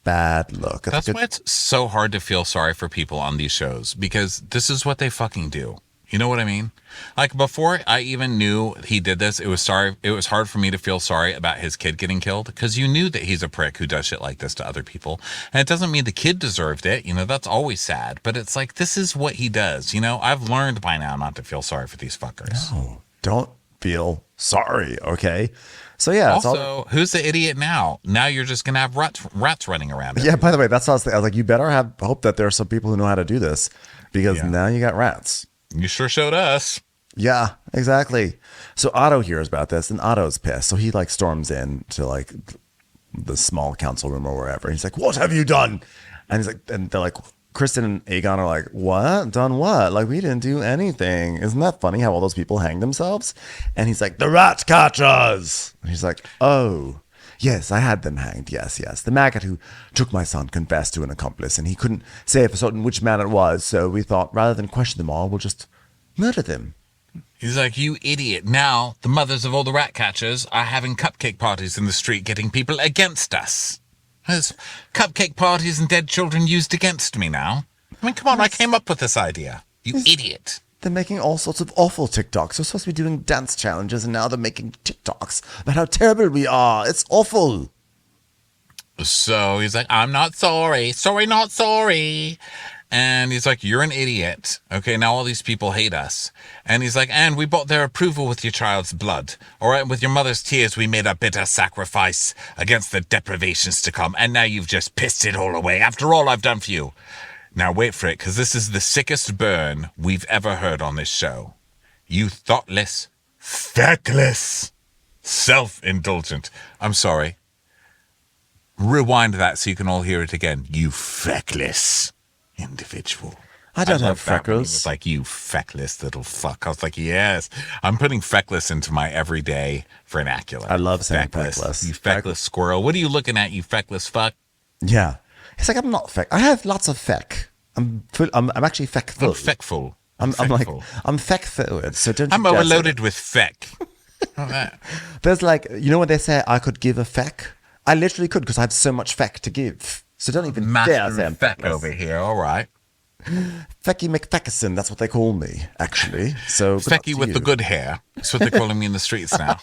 Speaker 1: bad look.
Speaker 2: That's why it's so hard to feel sorry for people on these shows, because this is what they fucking do. You know what I mean? Like, before I even knew he did this, it was hard for me to feel sorry about his kid getting killed, because you knew that he's a prick who does shit like this to other people. And it doesn't mean the kid deserved it. That's always sad. But it's like, this is what he does. I've learned by now not to feel sorry for these fuckers.
Speaker 1: No, don't feel sorry, okay? So yeah.
Speaker 2: Also, who's the idiot now? Now you're just going to have rats running around.
Speaker 1: Yeah, by the way, that's what I was thinking. I was like, you better hope that there are some people who know how to do this, because now you got rats.
Speaker 2: You sure showed us.
Speaker 1: Yeah, exactly. So Otto hears about this, and Otto's pissed. So he like storms in to like the small council room or wherever. He's like, "What have you done?" And he's like, and they're like, Kristen and Aegon are like, "What? Done what? Like, we didn't do anything." Isn't that funny how all those people hang themselves? And he's like, "The rat catchers." And he's like, "Oh, yes, I had them hanged. Yes. The maggot who took my son confessed to an accomplice, and he couldn't say for certain which man it was. So we thought, rather than question them all, we'll just murder them."
Speaker 2: He's like, "You idiot. Now the mothers of all the rat catchers are having cupcake parties in the street, getting people against us. There's cupcake parties and dead children used against me now. I mean, come on, I came up with this idea. You idiot."
Speaker 1: They're making all sorts of awful TikToks. They're supposed to be doing dance challenges, and now they're making TikToks about how terrible we are. It's awful.
Speaker 2: So he's like, "I'm not sorry. Sorry, not sorry." And he's like, "You're an idiot. Okay, now all these people hate us." And he's like, "And we bought their approval with your child's blood. All right, with your mother's tears, we made a bitter sacrifice against the deprivations to come. And now you've just pissed it all away after all I've done for you. Now wait for it, because this is the sickest burn we've ever heard on this show. You thoughtless, feckless, self-indulgent." I'm sorry. Rewind that so you can all hear it again. "You feckless individual."
Speaker 1: I don't have
Speaker 2: love that when he
Speaker 1: freckles.
Speaker 2: was like, "You feckless little fuck." I was like, yes. I'm putting feckless into my everyday vernacular.
Speaker 1: I love saying feckless.
Speaker 2: You feckless squirrel. What are you looking at, you feckless fuck?
Speaker 1: Yeah. It's like, I'm not feck. I have lots of feck. I'm actually feckful.
Speaker 2: I'm feckful.
Speaker 1: I'm like,
Speaker 2: feckful.
Speaker 1: I'm feck forward. So don't.
Speaker 2: I'm
Speaker 1: you dare say
Speaker 2: overloaded
Speaker 1: that.
Speaker 2: with feck. Oh, that.
Speaker 1: There's like, when they say I could give a feck, I literally could, because I have so much feck to give. So don't even dare say
Speaker 2: Master
Speaker 1: I'm
Speaker 2: feck
Speaker 1: feckless.
Speaker 2: over here. All right.
Speaker 1: Fecky McFeckerson, that's what they call me, actually. So good luck
Speaker 2: Fecky
Speaker 1: to
Speaker 2: with
Speaker 1: you.
Speaker 2: the good hair. That's what they're calling me in the streets now.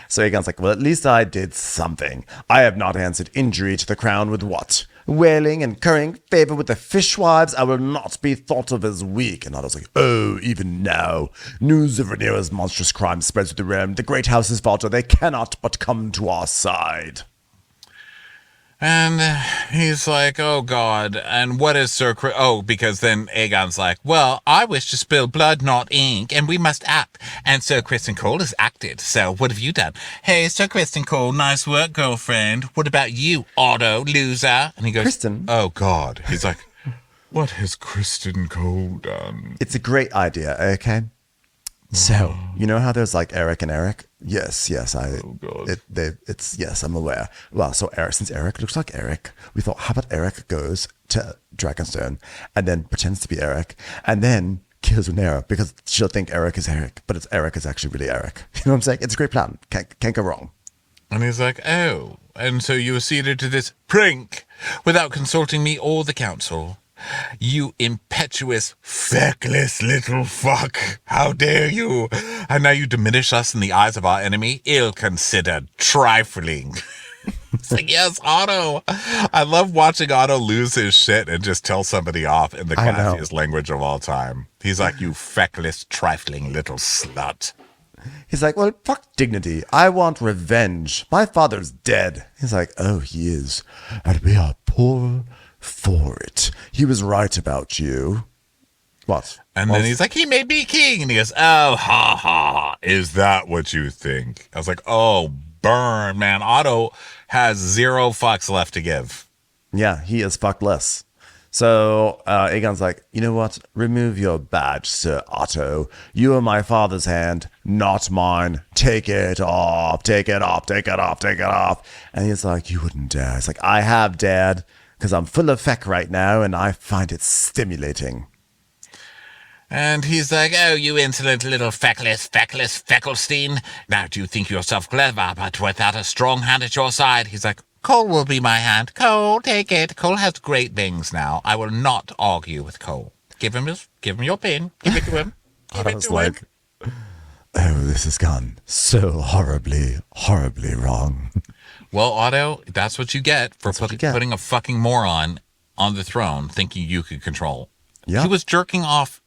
Speaker 1: So Aegon's like, well, at least I did something. I have not answered injury to the crown with what? Wailing and currying favor with the fishwives. I will not be thought of as weak. And Otto's like, oh, even now, news of Rhaenyra's monstrous crime spreads through the realm. The great houses falter. They cannot but come to our side.
Speaker 2: And he's like, oh, God. And what is Sir Chris? Oh, because then Aegon's like, well, I wish to spill blood, not ink, and we must act. And Sir Kristen Cole has acted. So what have you done? Hey, Sir Kristen Cole, nice work, girlfriend. What about you, Otto, loser? And he goes,
Speaker 1: Kristen.
Speaker 2: oh, God. He's like, what has Kristen Cole done?
Speaker 1: It's a great idea, okay? So, you know how there's like Eric and Eric? Yes, yes, yes, I'm aware. Well, so Eric, since Eric looks like Eric, we thought, how about Eric goes to Dragonstone and then pretends to be Eric and then kills Rhaenyra because she'll think Eric is Eric, but Eric is actually really Eric. You know what I'm saying? It's a great plan. Can't go wrong.
Speaker 2: And he's like, oh, and so you acceded to this prank without consulting me or the council. You impetuous, feckless little fuck. How dare you? And now you diminish us in the eyes of our enemy? Ill-considered, trifling. It's like, yes, Otto. I love watching Otto lose his shit and just tell somebody off in the classiest language of all time. He's like, you feckless, trifling little slut.
Speaker 1: He's like, well, fuck dignity. I want revenge. My father's dead. He's like, oh, he is. And we are poor for it. He was right about you. What?
Speaker 2: And then he's like, he made me king. And he goes, oh, ha, ha. Is that what you think? I was like, oh, burn, man. Otto has 0 fucks left to give.
Speaker 1: Yeah, he is fuckless. So Aegon's like, you know what? Remove your badge, Sir Otto. You are my father's hand, not mine. Take it off. Take it off. Take it off. Take it off. And he's like, you wouldn't dare. It's like, I have dared. Because I'm full of feck right now, and I find it stimulating.
Speaker 2: And he's like, oh, you insolent little feckless Feckelstein. Now, do you think yourself clever, but without a strong hand at your side? He's like, Cole will be my hand. Cole, take it. Cole has great wings now. I will not argue with Cole. Give him your pin. Give it to him.
Speaker 1: I was like, oh, this has gone so horribly, horribly wrong.
Speaker 2: Well, Otto, that's what you get for putting a fucking moron on the throne thinking you could control.
Speaker 1: Yeah.
Speaker 2: He was jerking off,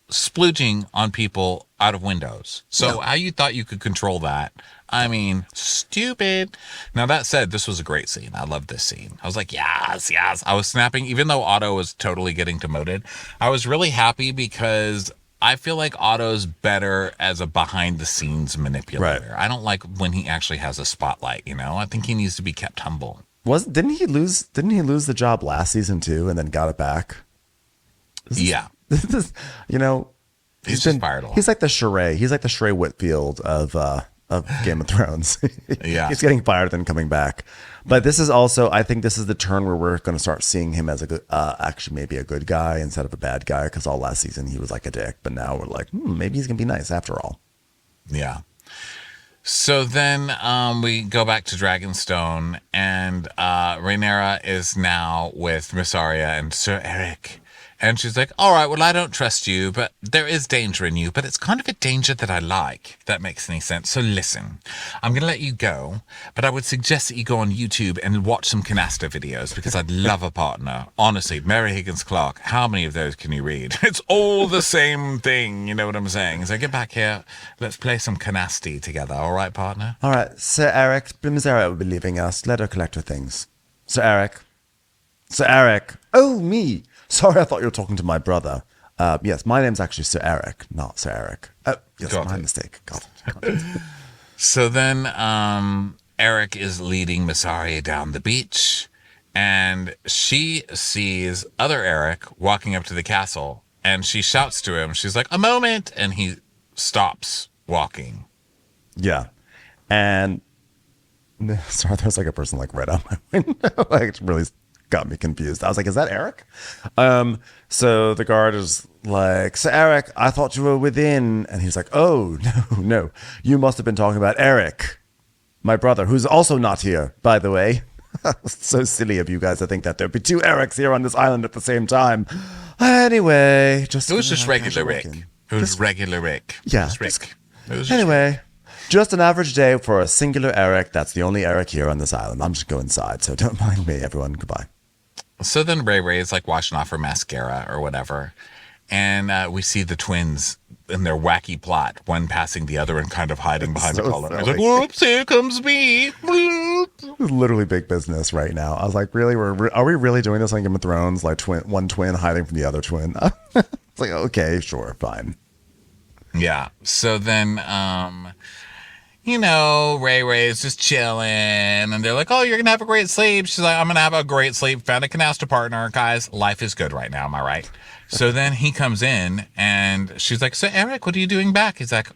Speaker 2: splooging on people out of windows. So how you thought you could control that? I mean, stupid. Now, that said, this was a great scene. I love this scene. I was like, yes, yes. I was snapping. Even though Otto was totally getting demoted, I was really happy because I feel like Otto's better as a behind-the-scenes manipulator.
Speaker 1: Right.
Speaker 2: I don't like when he actually has a spotlight, you know? I think he needs to be kept humble.
Speaker 1: Didn't he lose the job last season too and then got it back?
Speaker 2: Yeah.
Speaker 1: You know,
Speaker 2: He's just fired a lot.
Speaker 1: He's like the Sheree. He's like the Sheree Whitfield of Game of Thrones.
Speaker 2: Yeah.
Speaker 1: He's getting fired and coming back. But this is also, I think this is the turn where we're going to start seeing him as a good, actually maybe a good guy instead of a bad guy. Because all last season he was like a dick, but now we're like, maybe he's going to be nice after all.
Speaker 2: Yeah. So then we go back to Dragonstone, and Rhaenyra is now with Miss Arya and Sir Eric. And she's like, all right, well, I don't trust you, but there is danger in you, but it's kind of a danger that I like, if that makes any sense. So listen, I'm going to let you go, but I would suggest that you go on YouTube and watch some canasta videos because I'd love a partner. Honestly, Mary Higgins Clark, how many of those can you read? It's all the same thing, you know what I'm saying? So get back here, let's play some canasti together, all right, partner?
Speaker 1: All right, Sir Eric, Miss Arya will be leaving us. Let her collect her things. Sir Eric. Oh, me. Sorry, I thought you were talking to my brother. Yes, my name's actually Sir Eric, not Sir Eric. Oh, yes, my mistake. Got it.
Speaker 2: So then Eric is leading Miss Arya down the beach, and she sees other Eric walking up to the castle, and she shouts to him. She's like, a moment, and he stops walking. Yeah.
Speaker 1: And sorry, there's like a person like right out my window. Like, it really got me confused. I was like, is that Eric? So the guard is like, Sir Eric, I thought you were within. And he's like, oh, no. You must have been talking about Eric, my brother, who's also not here, by the way. So silly of you guys to think that there'd be 2 Erics here on this island at the same time. Anyway,
Speaker 2: it was just regular Rick. It was regular Rick.
Speaker 1: Yeah.
Speaker 2: Rick.
Speaker 1: Anyway, just an average day for a singular Eric. That's the only Eric here on this island. I'm just going inside, so don't mind me, everyone. Goodbye.
Speaker 2: So then Ray is like washing off her mascara or whatever. And we see the twins in their wacky plot, one passing the other and kind of hiding behind the collar. It's like, whoops, here comes me. Whoops.
Speaker 1: literally big business right now. I was like, really? Are we really doing this on Game of Thrones? Like one twin hiding from the other twin? It's like, okay, sure, fine.
Speaker 2: Yeah. So then, Ray Ray is just chilling, and they're like, "Oh, you're gonna have a great sleep." She's like, "I'm gonna have a great sleep. Found a canasta partner, guys. Life is good right now. Am I right?" So then he comes in, and she's like, "So Eric, what are you doing back?" He's like,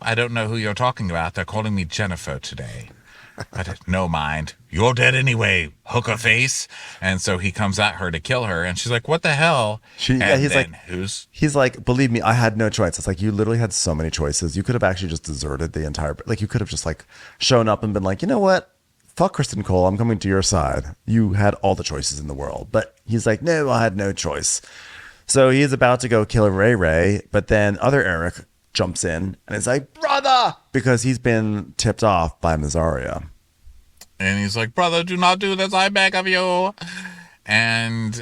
Speaker 2: "I don't know who you're talking about. They're calling me Jennifer today." But no mind. You're dead anyway, hooker face. And so he comes at her to kill her, and she's like, "What the hell?"
Speaker 1: He's like, believe me, I had no choice. It's like, you literally had so many choices. You could have actually just deserted the entire, like, you could have just like shown up and been like, you know what? Fuck Kristen Cole. I'm coming to your side. You had all the choices in the world. But he's like, no, I had no choice. So he's about to go kill Ray Ray, but then other Eric jumps in and is like, brother, because he's been tipped off by Mazaria.
Speaker 2: And he's like, "Brother, do not do this, I beg of you." And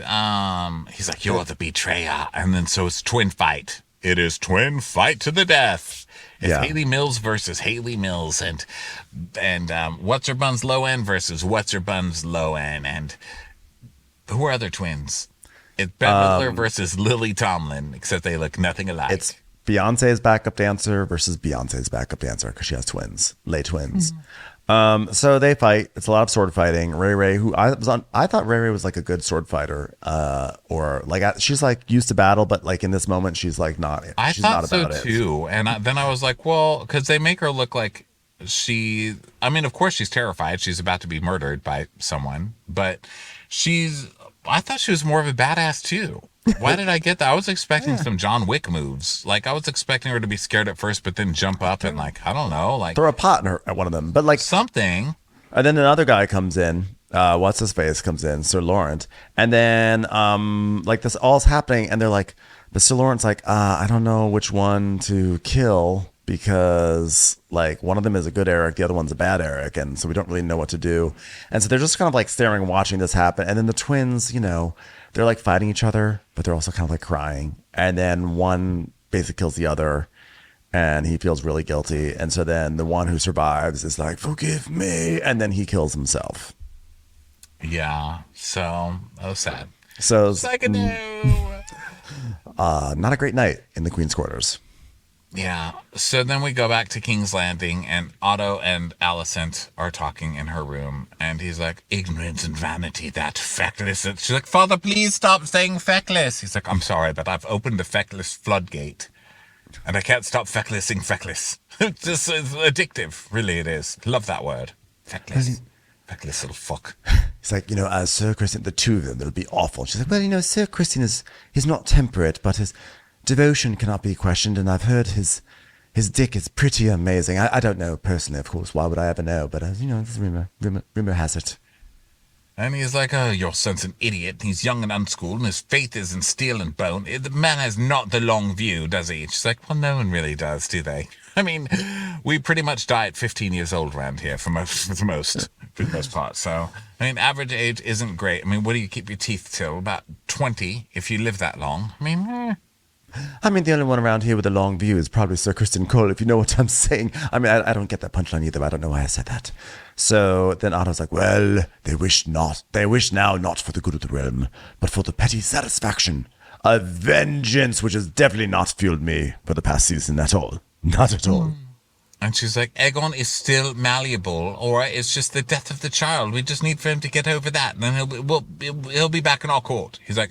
Speaker 2: he's like, "You're the betrayer." And then so it's twin fight. It is twin fight to the death. It's Haley Mills versus Haley Mills, and What's Her Bun's Low End versus What's Her Bun's Low End. And who are other twins? It's Bette Midler versus Lily Tomlin, except they look nothing alike.
Speaker 1: It's Beyonce's backup dancer versus Beyonce's backup dancer, because she has twins, lay twins. So they fight. It's a lot of sword fighting. Ray Ray, who I thought Ray Ray was like a good sword fighter, or like she's like used to battle, but like in this moment she's like not.
Speaker 2: I
Speaker 1: she's
Speaker 2: thought
Speaker 1: not
Speaker 2: so
Speaker 1: about
Speaker 2: too, and then I was like, well, because they make her look like she. I mean, of course she's terrified. She's about to be murdered by someone, but I thought she was more of a badass too. Why did I get that? I was expecting some John Wick moves. Like, I was expecting her to be scared at first, but then jump up and, like, I don't know, like
Speaker 1: throw a pot in her, at one of them, but like
Speaker 2: something.
Speaker 1: And then another guy comes in. What's his face comes in, Sir Laurent, and then like this all's happening, and they're like, but Sir Laurent's like, I don't know which one to kill, because like one of them is a good Eric, the other one's a bad Eric, and so we don't really know what to do. And so they're just kind of like staring, watching this happen. And then the twins, they're like fighting each other, but they're also kind of like crying. And then one basically kills the other, and he feels really guilty. And so then the one who survives is like, forgive me, and then he kills himself.
Speaker 2: Yeah, so that was sad.
Speaker 1: So not a great night in the Queen's quarters.
Speaker 2: Yeah. So then we go back to King's Landing, and Otto and Alicent are talking in her room, and he's like, "Ignorance and vanity, that feckless." And she's like, "Father, please stop saying feckless." He's like, "I'm sorry, but I've opened the feckless floodgate, and I can't stop fecklessing feckless." It's addictive. Really, it is. Love that word. Feckless. Feckless little fuck.
Speaker 1: He's like, as Sir Christian, the two of them, it'll be awful. She's like, well, Sir Christian he's not temperate, but his devotion cannot be questioned, and I've heard his dick is pretty amazing. I don't know personally, of course. Why would I ever know? But this rumor has it.
Speaker 2: And he's like, "Oh, your son's an idiot. He's young and unschooled, and his faith is in steel and bone. The man has not the long view, does he?" She's like, "Well, no one really does, do they? I mean, we pretty much die at 15 years old around here for the most part. So, I mean, average age isn't great. I mean, what do you keep your teeth till? About 20, if you live that long. I mean,
Speaker 1: the only one around here with a long view is probably Sir Christian Cole, if you know what I'm saying. I mean, I don't get that punchline either. I don't know why I said that. So then Otto's like, well, they wish now not for the good of the realm, but for the petty satisfaction of vengeance, which has definitely not fueled me for the past season at all. Not at all.
Speaker 2: And she's like, Aegon is still malleable, or it's just the death of the child. We just need for him to get over that, and then he'll be back in our court. He's like,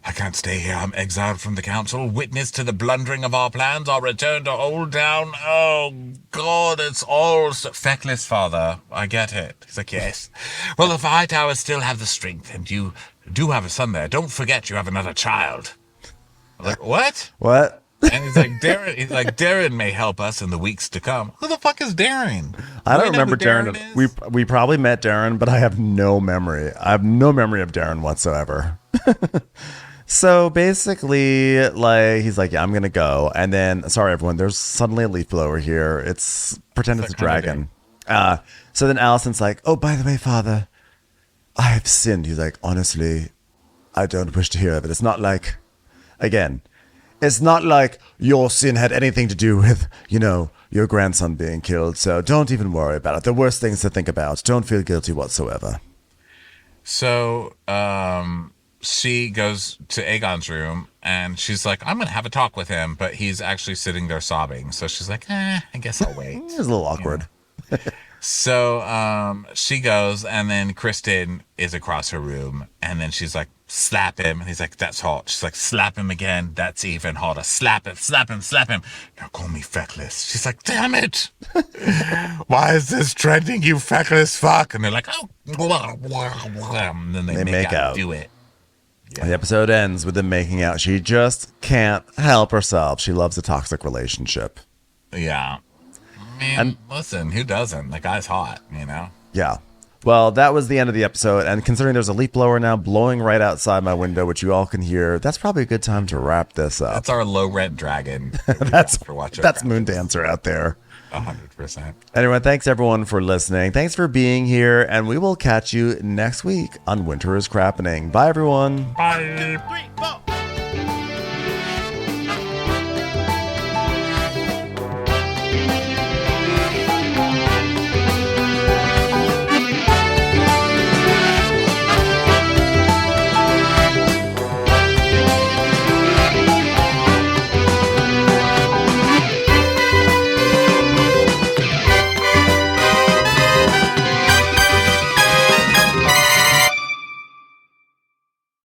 Speaker 2: I can't stay here. I'm exiled from the council, witness to the blundering of our plans. I'll return to Old Town. Oh, God, it's all feckless, father. I get it. He's like, yes. Well, the Hightowers still have the strength, and you do have a son there. Don't forget you have another child. I'm like, what?
Speaker 1: What?
Speaker 2: And he's like, Darren may help us in the weeks to come. Who the fuck is Darren?
Speaker 1: I don't remember Darren. We probably met Darren, but I have no memory. I have no memory of Darren whatsoever. So basically, like, he's like, yeah, I'm going to go. And then, sorry, everyone, there's suddenly a leaf blower here. Pretend it's a dragon. So then Alicent's like, oh, by the way, father, I have sinned. He's like, honestly, I don't wish to hear of it. It's not like your sin had anything to do with, your grandson being killed, so don't even worry about it. The worst things to think about. Don't feel guilty whatsoever.
Speaker 2: So she goes to Aegon's room and she's like, I'm going to have a talk with him, but he's actually sitting there sobbing. So she's like, I guess I'll wait.
Speaker 1: It's a little awkward.
Speaker 2: So she goes, and then Kristen is across her room, and then she's like, slap him. And he's like, that's hot. She's like, slap him again. That's even hotter. Slap him, slap him, slap him. Now call me feckless. She's like, damn it. Why is this trending, you feckless fuck? And they're like, oh. And then they make out. Do it.
Speaker 1: Yeah. The episode ends with them making out. She just can't help herself. She loves a toxic relationship.
Speaker 2: Yeah. And listen, who doesn't? The guy's hot, you know?
Speaker 1: Yeah. Well, that was the end of the episode. And considering there's a leaf blower now blowing right outside my window, which you all can hear, that's probably a good time to wrap this up.
Speaker 2: That's our low rent dragon.
Speaker 1: That's Moondancer out there.
Speaker 2: 100%.
Speaker 1: Anyway, thanks everyone for listening. Thanks for being here. And we will catch you next week on Winter is Crappening. Bye, everyone.
Speaker 2: Bye.
Speaker 3: 3, 4.